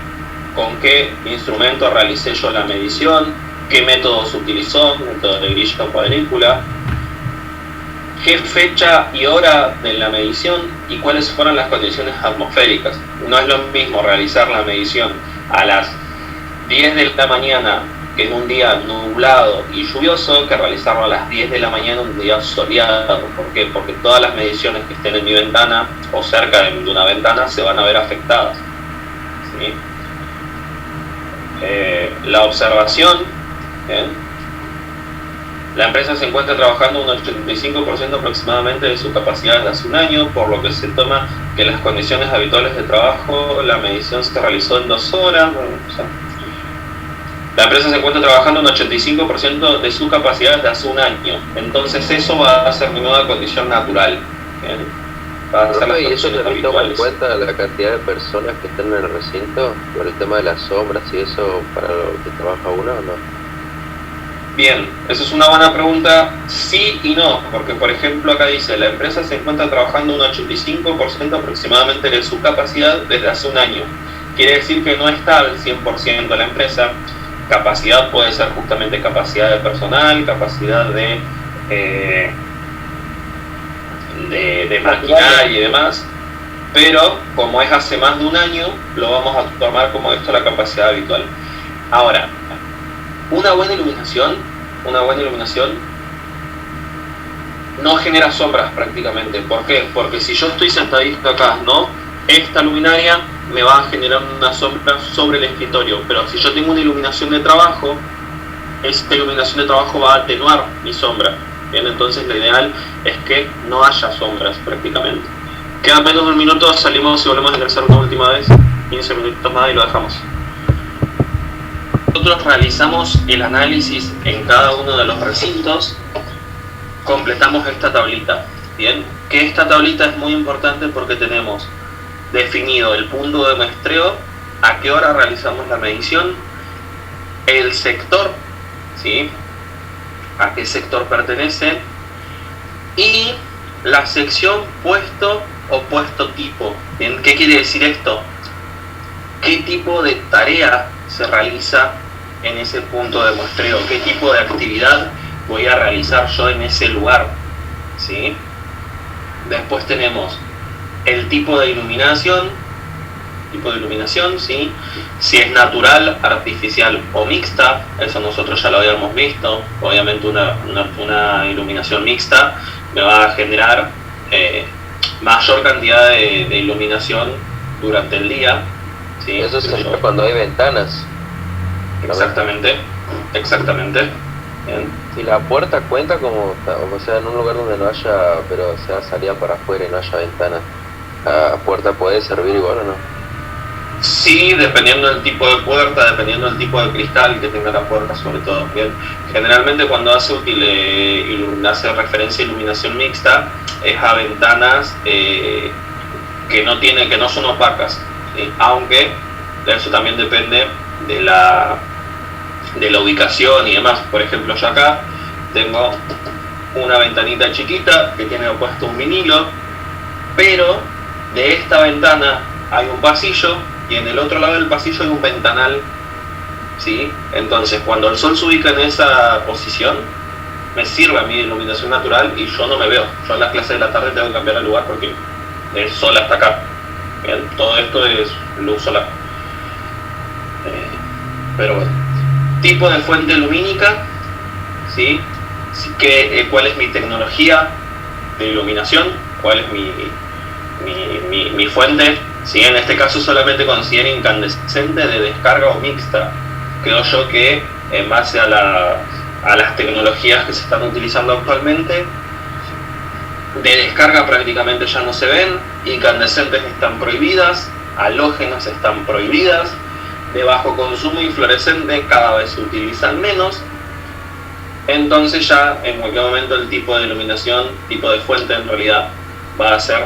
con qué instrumento realicé yo la medición, qué método se utilizó, método de grilla o cuadrícula, qué fecha y hora de la medición y cuáles fueron las condiciones atmosféricas. No es lo mismo realizar la medición a las 10 de la mañana en un día nublado y lluvioso que realizarlo a las 10 de la mañana en un día soleado. ¿Por qué? Porque todas las mediciones que estén en mi ventana o cerca de una ventana se van a ver afectadas, ¿sí? La observación, la empresa se encuentra trabajando un 85% aproximadamente de su capacidad desde hace un año, por lo que se toma que las condiciones habituales de trabajo, la medición se realizó en 2 horas. La empresa se encuentra trabajando un 85% de su capacidad desde hace un año. Entonces eso va a ser mi nueva condición natural. Va a ser las ¿Y eso condiciones también toma en habituales. cuenta la cantidad de personas que están en el recinto por el tema de las sombras y eso para lo que trabaja uno o no? Bien, eso es una buena pregunta, sí y no, porque por ejemplo acá dice, la empresa se encuentra trabajando un 85% aproximadamente de su capacidad desde hace un año. Quiere decir que no está al 100% la empresa. Capacidad puede ser justamente capacidad de personal, capacidad de maquinaria y demás, pero como es hace más de un año, lo vamos a tomar como esto la capacidad habitual. Ahora, una buena iluminación no genera sombras prácticamente. ¿Por qué? Porque si yo estoy sentadito acá, ¿no? Esta luminaria me va a generar una sombra sobre el escritorio, pero si yo tengo una iluminación de trabajo, esta iluminación de trabajo va a atenuar mi sombra. Bien, entonces lo ideal es que no haya sombras prácticamente. Queda menos de un minuto, salimos y volvemos a ingresar una última vez, 15 minutos más y lo dejamos. Nosotros realizamos el análisis en cada uno de los recintos, completamos esta tablita. Bien, que esta tablita es muy importante porque tenemos definido el punto de muestreo, a qué hora realizamos la medición, el sector, ¿sí? A qué sector pertenece, y la sección puesto o puesto tipo. ¿Bien? ¿Qué quiere decir esto? ¿Qué tipo de tarea se realiza en ese punto de muestreo, qué tipo de actividad voy a realizar yo en ese lugar, ¿sí? Después tenemos el tipo de iluminación, ¿sí? Si es natural, artificial o mixta, eso nosotros ya lo habíamos visto. Obviamente una iluminación mixta me va a generar mayor cantidad de iluminación durante el día, ¿sí? Eso sería cuando hay ventanas. Exactamente. Bien. Si la puerta cuenta como, o sea, en un lugar donde no haya, pero sea salida para afuera y no haya ventanas, ¿la puerta puede servir igual o no? Sí, dependiendo del tipo de puerta, dependiendo del tipo de cristal que tenga la puerta, sobre todo. Bien. Generalmente cuando hace referencia a iluminación mixta es a ventanas que no son opacas, ¿sí? Aunque eso también depende de la ubicación y demás. Por ejemplo, yo acá tengo una ventanita chiquita que tiene opuesto un vinilo, pero de esta ventana hay un pasillo y en el otro lado del pasillo hay un ventanal, ¿sí? Entonces cuando el sol se ubica en esa posición me sirve a mí de iluminación natural y yo no me veo. Yo en las clases de la tarde tengo que cambiar el lugar porque el sol hasta acá. Bien, todo esto es luz solar. Pero bueno, tipo de fuente lumínica, ¿sí? ¿Cuál es mi tecnología de iluminación? ¿Cuál es mi fuente? ¿Sí? En este caso solamente considero incandescente, de descarga o mixta. Creo yo que en base a las tecnologías que se están utilizando actualmente, de descarga prácticamente ya no se ven, incandescentes están prohibidas, halógenas están prohibidas, de bajo consumo y fluorescente cada vez se utilizan menos. Entonces ya en cualquier momento el tipo de iluminación, tipo de fuente en realidad va a ser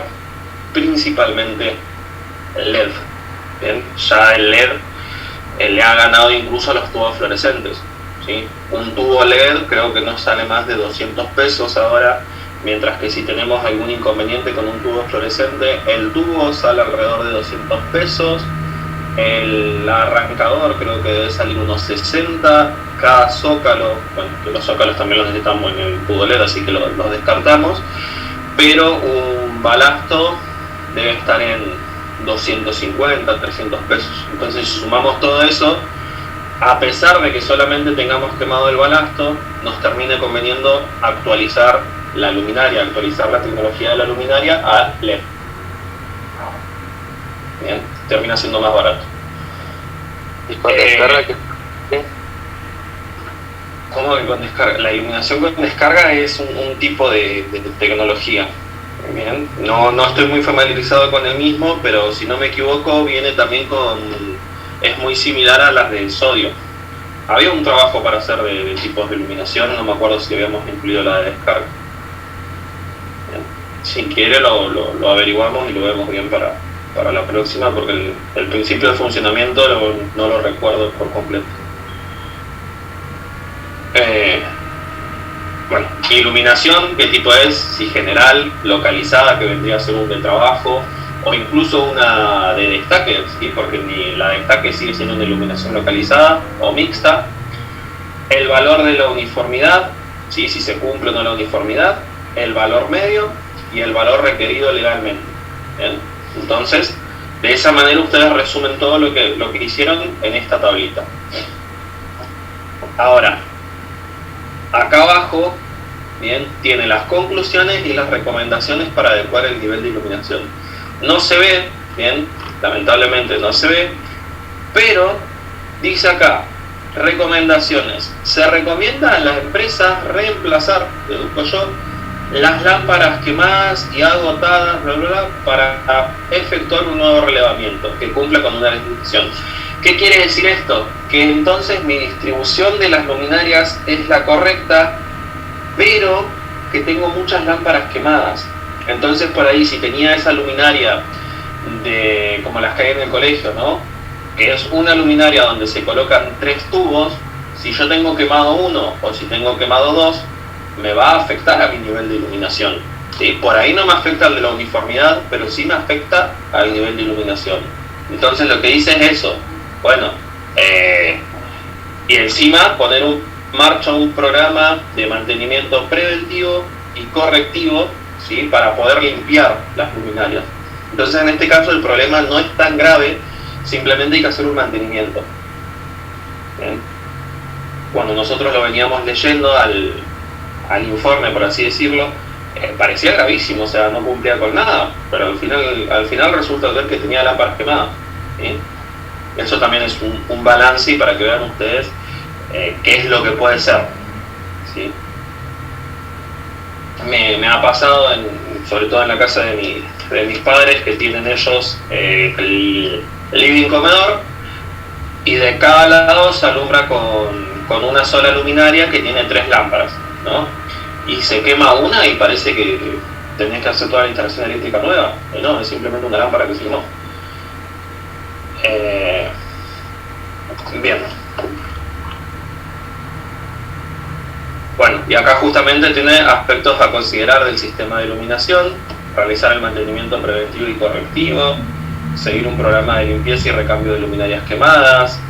principalmente LED. Bien, ya el LED le ha ganado incluso a los tubos fluorescentes, ¿sí? Un tubo LED creo que nos sale más de 200 pesos ahora, mientras que si tenemos algún inconveniente con un tubo fluorescente, el tubo sale alrededor de 200 pesos, el arrancador creo que debe salir unos 60, cada zócalo, bueno, que los zócalos también los necesitamos en el tubo LED, así que los descartamos, pero un balasto debe estar en 250, 300 pesos. Entonces si sumamos todo eso, a pesar de que solamente tengamos quemado el balasto, nos termine conveniendo actualizar la luminaria, actualizar la tecnología de la luminaria a LED. Bien, termina siendo más barato. ¿Y con descarga qué? ¿Cómo que con descarga? La iluminación con descarga es un tipo de tecnología. Bien, no estoy muy familiarizado con el mismo, pero si no me equivoco viene también es muy similar a las del sodio. Había un trabajo para hacer de tipos de iluminación, no me acuerdo si habíamos incluido la de descarga. Bien. Si quiere lo averiguamos y lo vemos bien para la próxima, porque el principio de funcionamiento no lo recuerdo por completo. Bueno, iluminación, ¿qué tipo es? Si general, localizada, que vendría a ser un de trabajo, o incluso una de destaque, ¿sí? Porque la de destaque sigue siendo una iluminación localizada o mixta. El valor de la uniformidad, ¿sí? Si se cumple o no la uniformidad, el valor medio y el valor requerido legalmente. ¿Bien? Entonces, de esa manera ustedes resumen todo lo que hicieron en esta tablita. Ahora, acá abajo, bien, tiene las conclusiones y las recomendaciones para adecuar el nivel de iluminación. No se ve, bien, lamentablemente no se ve, pero dice acá, recomendaciones. Se recomienda a las empresas reemplazar, deduzco yo, las lámparas quemadas y agotadas, bla, bla, bla, para efectuar un nuevo relevamiento que cumpla con una legislación. ¿Qué quiere decir esto? Que entonces mi distribución de las luminarias es la correcta, pero que tengo muchas lámparas quemadas. Entonces por ahí si tenía esa luminaria como las que hay en el colegio, ¿no? Que es una luminaria donde se colocan 3 tubos, si yo tengo quemado uno o si tengo quemado 2, me va a afectar a mi nivel de iluminación, ¿sí? Por ahí no me afecta el de la uniformidad, pero sí me afecta al nivel de iluminación. Entonces lo que dice es eso. Bueno, Y encima poner en marcha un programa de mantenimiento preventivo y correctivo, ¿sí? Para poder limpiar las luminarias. Entonces en este caso el problema no es tan grave, simplemente hay que hacer un mantenimiento. ¿Bien? Cuando nosotros lo veníamos leyendo al informe, por así decirlo, parecía gravísimo, o sea, no cumplía con nada, pero al final resulta ser que tenía lámparas quemadas, ¿sí? Eso también es un balance, y para que vean ustedes qué es lo que puede ser, ¿sí? Me ha pasado, sobre todo en la casa de mis padres, que tienen ellos el living comedor, y de cada lado se alumbra con una sola luminaria que tiene 3 lámparas, ¿no? Y se quema una y parece que tenés que hacer toda la instalación eléctrica nueva. No, es simplemente una lámpara que se quemó. Bien. Bueno, y acá justamente tiene aspectos a considerar del sistema de iluminación: realizar el mantenimiento preventivo y correctivo, seguir un programa de limpieza y recambio de luminarias quemadas,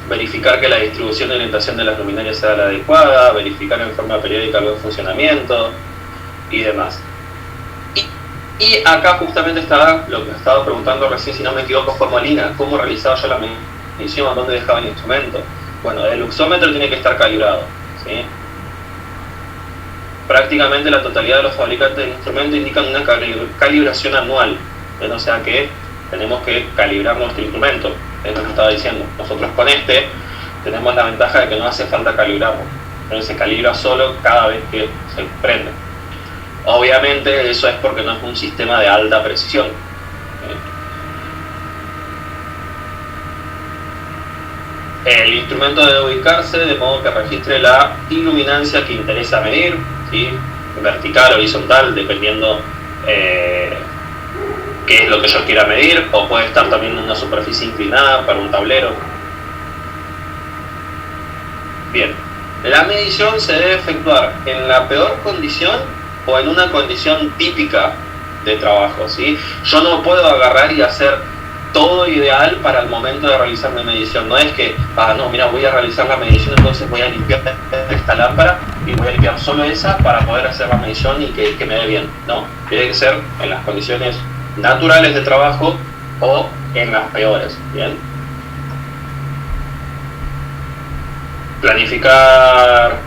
verificar que la distribución y orientación de las luminarias sea la adecuada, verificar en forma periódica el buen funcionamiento y demás. Y acá justamente estaba lo que estaba preguntando recién, si no me equivoco, fue Molina: ¿cómo realizaba yo la medición? ¿Dónde dejaba el instrumento? Bueno, el luxómetro tiene que estar calibrado, ¿sí? Prácticamente la totalidad de los fabricantes del instrumento indican una calibración anual, o sea que tenemos que calibrar nuestro instrumento. Es lo que estaba diciendo. Nosotros con este tenemos la ventaja de que no hace falta calibrarlo, pero se calibra solo cada vez que se prende. Obviamente eso es porque no es un sistema de alta precisión. El instrumento debe ubicarse de modo que registre la iluminancia que interesa medir, ¿sí? Vertical o horizontal, dependiendo qué es lo que yo quiera medir, o puede estar también en una superficie inclinada para un tablero. Bien, la medición se debe efectuar en la peor condición o en una condición típica de trabajo, ¿sí? Yo no puedo agarrar y hacer todo ideal para el momento de realizar mi medición. No es que, no, mira, voy a realizar la medición, entonces voy a limpiar esta lámpara y voy a limpiar solo esa para poder hacer la medición y que me dé bien. No, tiene que ser en las condiciones naturales de trabajo o en las peores. Bien. Planificar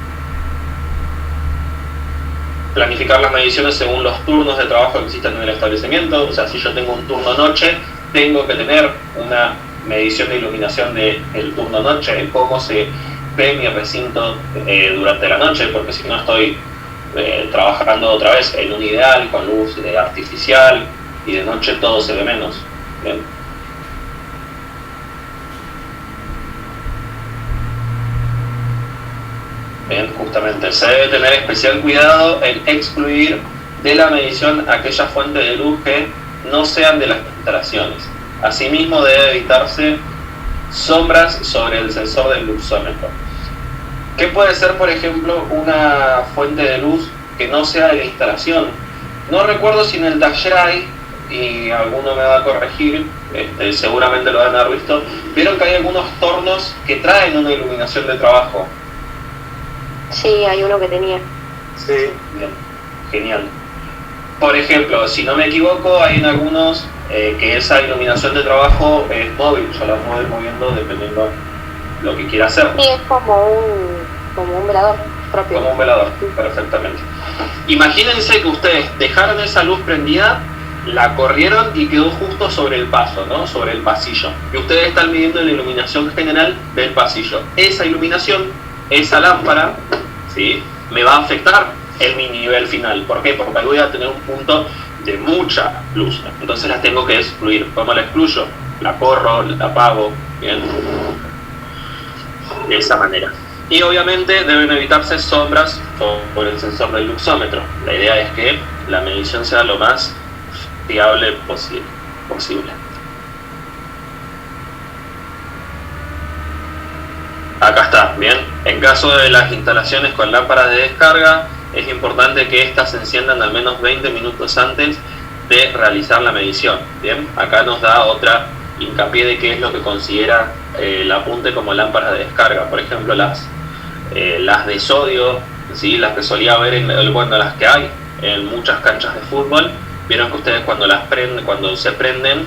las mediciones según los turnos de trabajo que existen en el establecimiento. O sea, si yo tengo un turno noche, tengo que tener una medición de iluminación del turno noche, de cómo se ve mi recinto durante la noche, porque si no estoy trabajando otra vez en un ideal con luz artificial, y de noche todo se ve menos. Bien. Bien, justamente se debe tener especial cuidado en excluir de la medición aquellas fuentes de luz que no sean de las instalaciones. Asimismo debe evitarse sombras sobre el sensor del luxómetro. ¿Qué puede ser, por ejemplo, una fuente de luz que no sea de la instalación? No recuerdo si en el taller hay, y alguno me va a corregir, seguramente lo van a haber visto, vieron que hay algunos tornos que traen una iluminación de trabajo. Sí, hay uno que tenía. Sí, bien, genial. Por ejemplo, si no me equivoco, hay en algunos que esa iluminación de trabajo es móvil, yo la puedo ir moviendo dependiendo lo que quiera hacer. Sí, es como un velador propio. Como un velador, perfectamente. Imagínense que ustedes dejaron esa luz prendida, la corrieron y quedó justo sobre el paso, ¿no? Sobre el pasillo. Y ustedes están midiendo la iluminación general del pasillo. Esa iluminación, esa lámpara, ¿sí?, me va a afectar en mi nivel final. ¿Por qué? Porque ahí voy a tener un punto de mucha luz. Entonces la tengo que excluir. ¿Cómo la excluyo? La corro, la apago, ¿bien? De esa manera. Y obviamente deben evitarse sombras por el sensor del luxómetro. La idea es que la medición sea lo más fiable posible. Acá está, bien. En caso de las instalaciones con lámparas de descarga, es importante que éstas se enciendan al menos 20 minutos antes de realizar la medición. Bien, acá nos da otra hincapié de qué es lo que considera el apunte como lámparas de descarga. Por ejemplo, las de sodio, ¿sí? Las que solía ver las que hay en muchas canchas de fútbol. Vieron que ustedes cuando se prenden,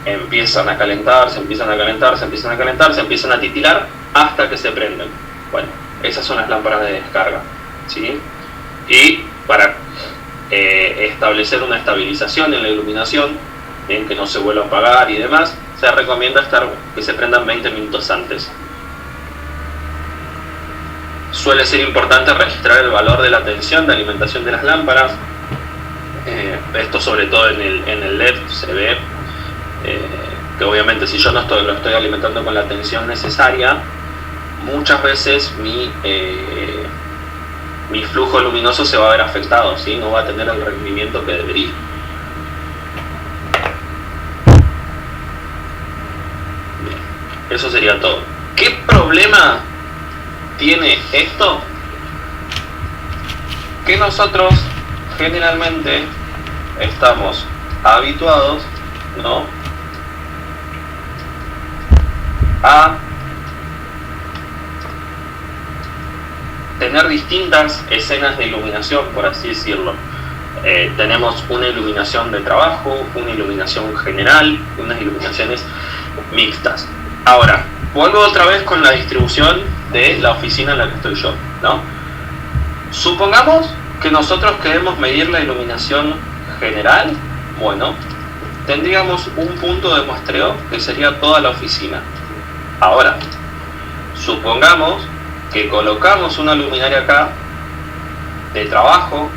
empiezan a calentar, se empiezan a titilar hasta que se prenden. Bueno, esas son las lámparas de descarga, ¿sí? Y para establecer una estabilización en la iluminación, bien, que no se vuelva a apagar y demás, se recomienda que se prendan 20 minutos antes. Suele ser importante registrar el valor de la tensión de alimentación de las lámparas. Esto sobre todo en el LED se ve que obviamente si yo lo estoy alimentando con la tensión necesaria, muchas veces mi flujo luminoso se va a ver afectado, ¿sí? No va a tener el rendimiento que debería. Bien, eso sería todo. ¿Qué problema tiene esto? Que nosotros generalmente estamos habituados, ¿no?, a tener distintas escenas de iluminación, por así decirlo. Tenemos una iluminación de trabajo, una iluminación general, unas iluminaciones mixtas. Ahora, vuelvo otra vez con la distribución de la oficina en la que estoy yo, ¿no? Supongamos que nosotros queremos medir la iluminación general. Bueno, tendríamos un punto de muestreo que sería toda la oficina. Ahora, supongamos que colocamos una luminaria acá de trabajo,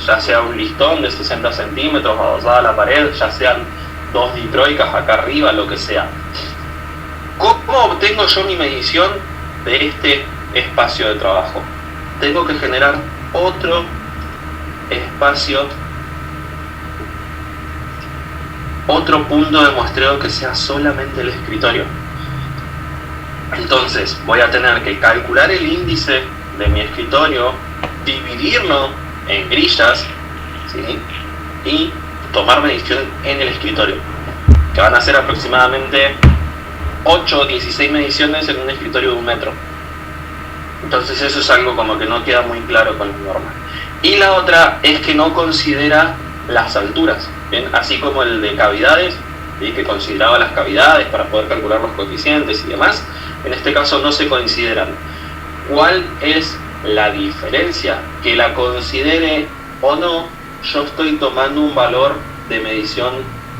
ya sea un listón de 60 centímetros adosada a la pared, ya sean 2 ditroicas acá arriba, lo que sea. ¿Cómo obtengo yo mi medición de este espacio de trabajo? Tengo que generar otro espacio, otro punto de muestreo que sea solamente el escritorio. Entonces voy a tener que calcular el índice de mi escritorio, dividirlo en grillas, ¿sí?, y tomar medición en el escritorio, que van a ser aproximadamente 8 o 16 mediciones en un escritorio de 1 metro. Entonces eso es algo como que no queda muy claro con la norma. Y la otra es que no considera las alturas, ¿bien? Así como el de cavidades, ¿sí?, que consideraba las cavidades para poder calcular los coeficientes y demás. En este caso no se consideran. ¿Cuál es la diferencia? Que la considere o no, yo estoy tomando un valor de medición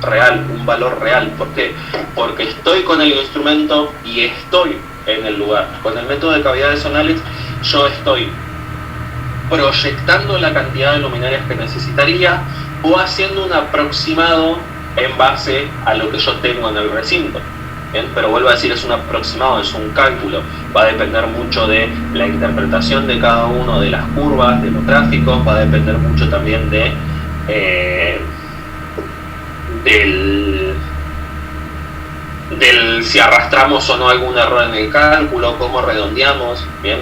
real, un valor real. ¿Por qué? Porque estoy con el instrumento y estoy en el lugar. Con el método de cavidades zonales yo estoy proyectando la cantidad de luminarias que necesitaría o haciendo un aproximado en base a lo que yo tengo en el recinto. Bien, pero vuelvo a decir, es un aproximado, es un cálculo, va a depender mucho de la interpretación de cada uno de las curvas, de los gráficos, va a depender mucho también de del si arrastramos o no algún error en el cálculo, cómo redondeamos. Bien,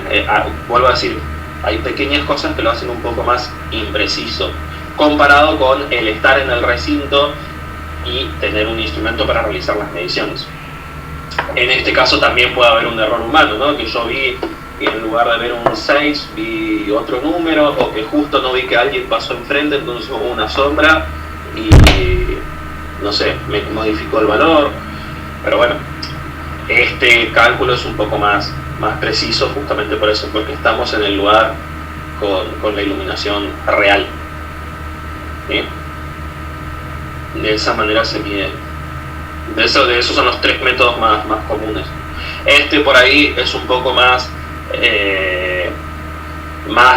vuelvo a decir, hay pequeñas cosas que lo hacen un poco más impreciso comparado con el estar en el recinto y tener un instrumento para realizar las mediciones. En este caso también puede haber un error humano, ¿no? Que yo vi y en lugar de ver un 6 vi otro número, o que justo no vi que alguien pasó enfrente, entonces hubo una sombra y no sé, me modificó el valor. Pero bueno, este cálculo es un poco más preciso justamente por eso, porque estamos en el lugar con la iluminación real. ¿Bien? De esa manera se mide. De esos son los 3 métodos más comunes. Este por ahí es un poco más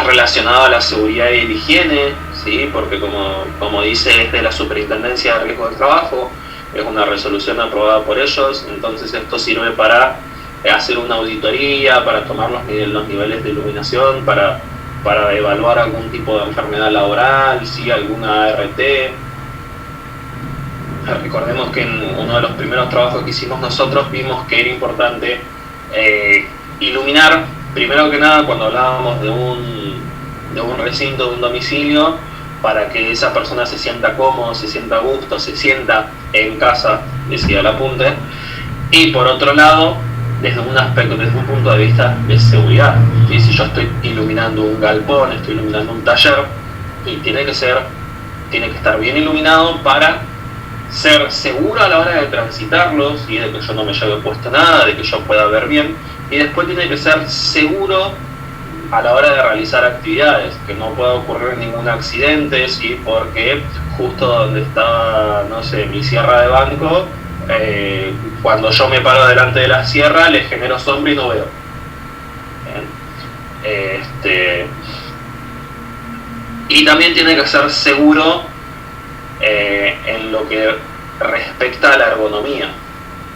relacionado a la seguridad y la higiene, ¿sí? Porque como dice, es de la Superintendencia de Riesgo del Trabajo, es una resolución aprobada por ellos. Entonces esto sirve para hacer una auditoría, para tomar los niveles de iluminación, para evaluar algún tipo de enfermedad laboral, ¿sí? Alguna ART. Recordemos que en uno de los primeros trabajos que hicimos nosotros vimos que era importante iluminar, primero que nada, cuando hablábamos de un recinto, de un domicilio, para que esa persona se sienta cómodo, se sienta a gusto, se sienta en casa decida el apunte. Y por otro lado, desde un aspecto, desde un punto de vista de seguridad. ¿Sí? Si yo estoy iluminando un galpón, estoy iluminando un taller, y tiene que estar bien iluminado para ser seguro a la hora de transitarlos, y de que yo no me lleve puesto nada, de que yo pueda ver bien, y después tiene que ser seguro a la hora de realizar actividades, que no pueda ocurrir ningún accidente, ¿sí? Porque justo donde estaba, no sé, mi sierra de banco, cuando yo me paro delante de la sierra le genero sombra y no veo. Y también tiene que ser seguro en lo que respecta a la ergonomía,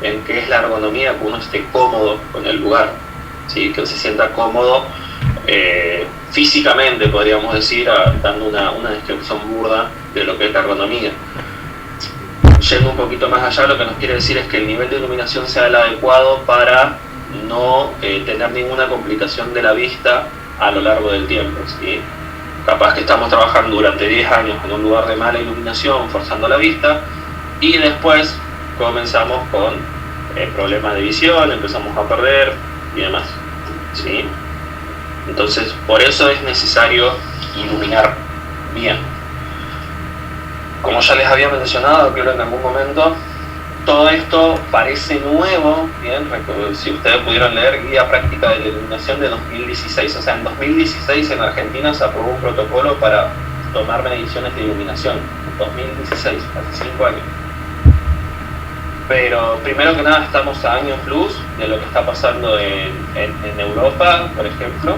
en qué es la ergonomía, que uno esté cómodo con el lugar, ¿sí? Que se sienta cómodo físicamente, podríamos decir, dando una descripción burda de lo que es la ergonomía. Yendo un poquito más allá, lo que nos quiere decir es que el nivel de iluminación sea el adecuado para no tener ninguna complicación de la vista a lo largo del tiempo, ¿sí? Capaz que estamos trabajando durante 10 años en un lugar de mala iluminación, forzando la vista, y después comenzamos con problemas de visión, empezamos a perder y demás, ¿sí? Entonces, por eso es necesario iluminar bien. Como ya les había mencionado, creo en algún momento, todo esto parece nuevo, bien, si ustedes pudieron leer Guía Práctica de la Iluminación de 2016, o sea, en 2016 en Argentina se aprobó un protocolo para tomar mediciones de iluminación, en 2016, hace 5 años. Pero primero que nada estamos a años luz de lo que está pasando en Europa, por ejemplo,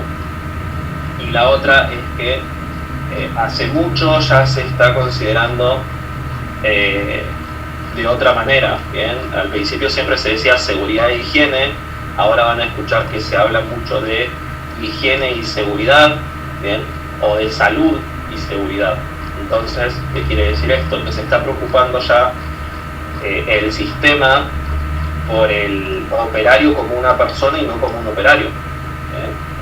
y la otra es que hace mucho ya se está considerando de otra manera, ¿bien? Al principio siempre se decía seguridad e higiene, ahora van a escuchar que se habla mucho de higiene y seguridad, ¿bien? O de salud y seguridad. Entonces, ¿qué quiere decir esto? Que se está preocupando ya el sistema por el operario como una persona y no como un operario.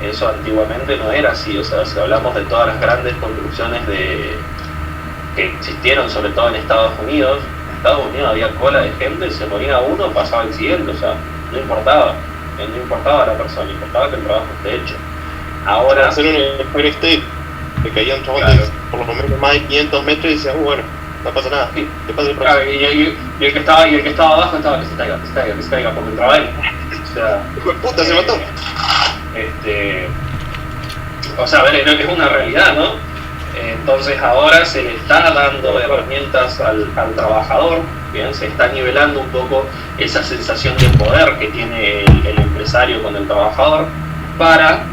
Eso antiguamente no era así, o sea, si hablamos de todas las grandes construcciones que existieron, sobre todo en Estados Unidos había cola de gente, se moría uno, pasaba el siguiente, o sea, no importaba la persona, importaba que el trabajo esté hecho. Ahora... hacer un Empire State, que caían chavales, claro, por lo menos más de 500 metros y decían, bueno, no pasa nada, sí, ¿qué pasa el claro, y el que estaba abajo estaba que se caiga, porque entraba él. O sea... ¡Puta, se mató! O sea, a ver, es una realidad, ¿no? Entonces ahora se le está dando herramientas al trabajador, ¿bien? Se está nivelando un poco esa sensación de poder que tiene el empresario con el trabajador para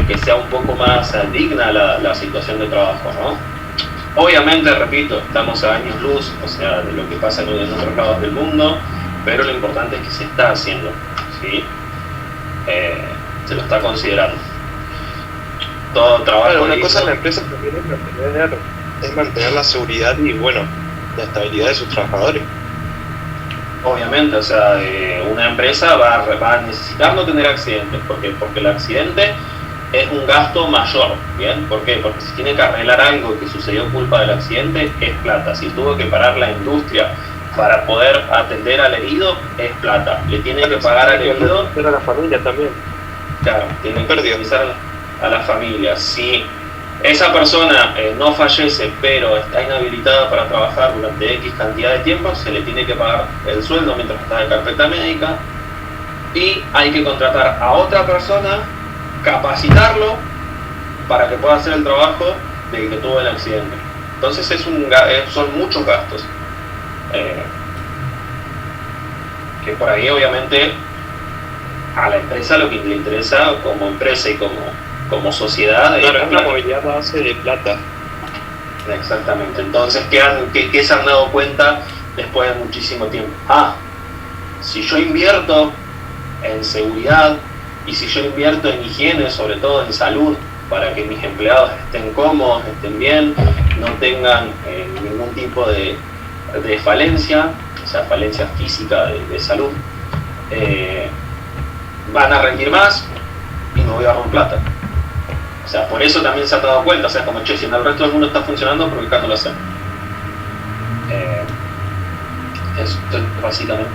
que sea un poco más digna la situación de trabajo, ¿no? Obviamente, repito, estamos a años luz, o sea, de lo que pasa en otros lados del mundo, pero lo importante es que se está haciendo, ¿sí? Se lo está considerando. Todo trabajo. Claro, una cosa en la empresa también es mantener la seguridad y, bueno, la estabilidad de sus trabajadores. Obviamente, o sea, una empresa va a necesitar no tener accidentes, porque el accidente es un gasto mayor, ¿bien? ¿Por qué? Porque si tiene que arreglar algo que sucedió culpa del accidente, es plata. Si tuvo que parar la industria para poder atender al herido, es plata. Le tiene que pagar al herido. Pero a la familia también. Claro, tiene que utilizar a la familia. Si esa persona no fallece, pero está inhabilitada para trabajar durante X cantidad de tiempo, se le tiene que pagar el sueldo mientras está de carpeta médica, y hay que contratar a otra persona, capacitarlo para que pueda hacer el trabajo del que tuvo el accidente. Entonces son muchos gastos que por ahí obviamente a la empresa lo que le interesa como empresa y como sociedad. Claro, es una movilidad base de plata. Exactamente. Entonces, ¿qué se han dado cuenta después de muchísimo tiempo? Si yo invierto en seguridad y si yo invierto en higiene, sobre todo en salud, para que mis empleados estén cómodos, estén bien, no tengan ningún tipo de falencia, o sea, falencia física de salud, van a rendir más y no voy a ahorrar plata. O sea, por eso también se han dado cuenta, o sea, como che, si en el resto del mundo está funcionando, ¿por qué acá no lo hacemos? Eso es básicamente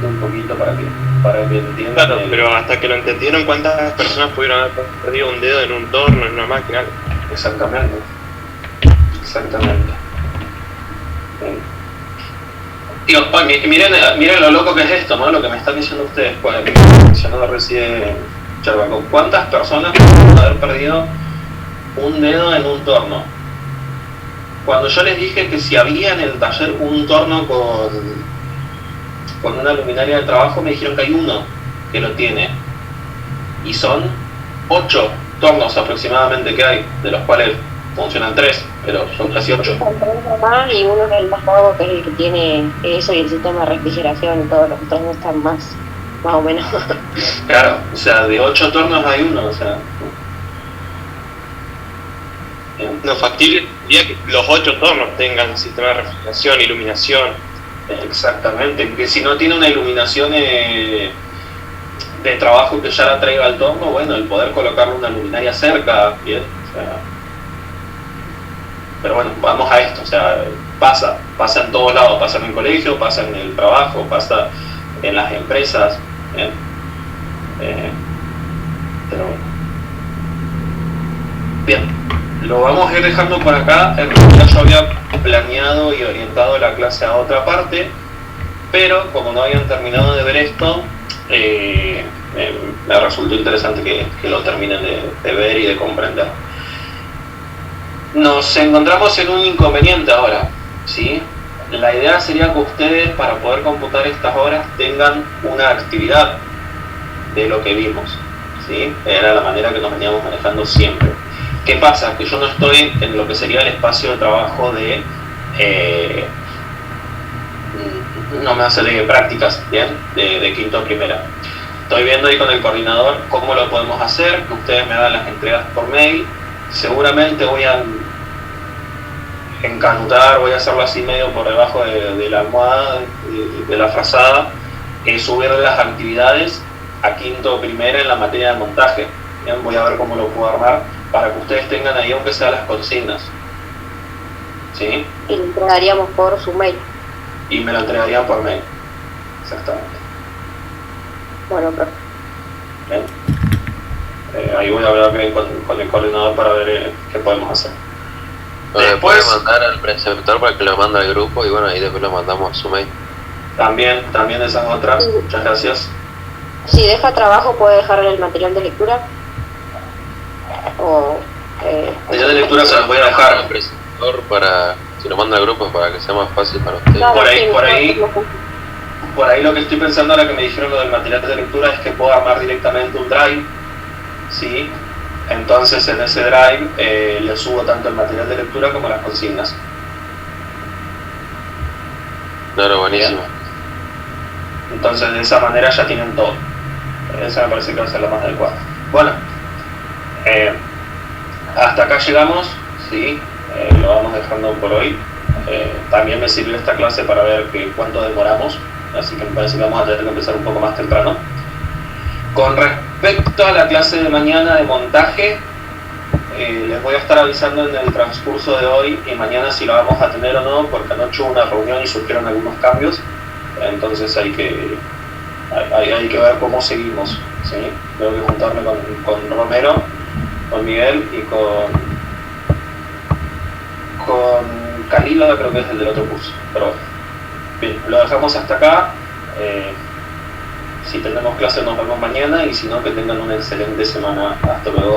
un poquito para que entiendan. Claro, pero hasta que lo entendieron, ¿cuántas personas pudieron haber perdido un dedo en un torno, en una máquina? Exactamente. Digo, miren lo loco que es esto, ¿no? Lo que me están diciendo ustedes, que mencionando recién Charbaco. ¿Cuántas personas pueden haber perdido un dedo en un torno? Cuando yo les dije que si había en el taller un torno con una luminaria de trabajo, me dijeron que hay uno que lo tiene. Y son 8 tornos aproximadamente que hay, de los cuales funcionan 3, pero son casi 8. Y uno es el más nuevo, que es el que tiene eso y el sistema de refrigeración y todo, los otros no están más o menos. Claro, o sea, de 8 tornos hay uno, o sea. No, factible sería que los 8 tornos tengan sistema de refrigeración, iluminación. Exactamente, que si no tiene una iluminación de trabajo que ya la traiga al torno, bueno, el poder colocarle una luminaria cerca, bien, o sea. Pero bueno, vamos a esto, o sea, pasa en todos lados, pasa en el colegio, pasa en el trabajo, pasa en las empresas, bien. Pero bueno. Bien, lo vamos a ir dejando por acá. En realidad yo había planeado y orientado la clase a otra parte, pero como no habían terminado de ver esto, me resultó interesante que lo terminen de ver y de comprender. Nos encontramos en un inconveniente ahora, ¿sí? La idea sería que ustedes, para poder computar estas horas, tengan una actividad de lo que vimos, ¿sí? Era la manera que nos veníamos manejando siempre. ¿Qué pasa? Que yo no estoy en lo que sería el espacio de trabajo de prácticas, ¿bien? De quinto a primera. Estoy viendo ahí con el coordinador cómo lo podemos hacer, que ustedes me hagan las entregas por mail. Seguramente voy a encanutar, voy a hacerlo así medio por debajo de la almohada, de la frazada, subir las actividades a quinto o primera en la materia de montaje. Bien, voy a ver cómo lo puedo armar para que ustedes tengan ahí aunque sea las consignas. ¿Sí? Y lo entregaríamos por su mail. Y me lo entregarían por mail. Exactamente. Bueno, perfecto. Bien. Ahí voy a hablar con el coordinador para ver qué podemos hacer. Bueno, puede mandar al preceptor para que lo mande al grupo y bueno, ahí después lo mandamos a su mail. También esa es otra. Sí. Muchas gracias. Si deja trabajo, puede dejar el material de lectura. O Material de lectura se los voy a dejar. Al preceptor para, si lo manda al grupo, para que sea más fácil para ustedes. No, Por ahí lo que estoy pensando ahora que me dijeron lo del material de lectura es que puedo armar directamente un drive, ¿sí? Entonces en ese drive le subo tanto el material de lectura como las consignas. Claro, buenísimo. Bien. Entonces de esa manera ya tienen todo. Esa me parece que va a ser la más adecuada. Bueno, hasta acá llegamos, ¿sí? Lo vamos dejando por hoy. También me sirvió esta clase para ver cuánto demoramos, así que me parece que vamos a tener que empezar un poco más temprano. Con respecto a la clase de mañana de montaje, les voy a estar avisando en el transcurso de hoy y mañana si lo vamos a tener o no, porque anoche hubo una reunión y surgieron algunos cambios, entonces hay que ver cómo seguimos, ¿sí? Tengo que juntarme con Romero, con Miguel y con Calilo, creo que es el del otro curso, pero bueno. Bien, lo dejamos hasta acá. Si tenemos clase nos vemos mañana y si no, que tengan una excelente semana. Hasta luego.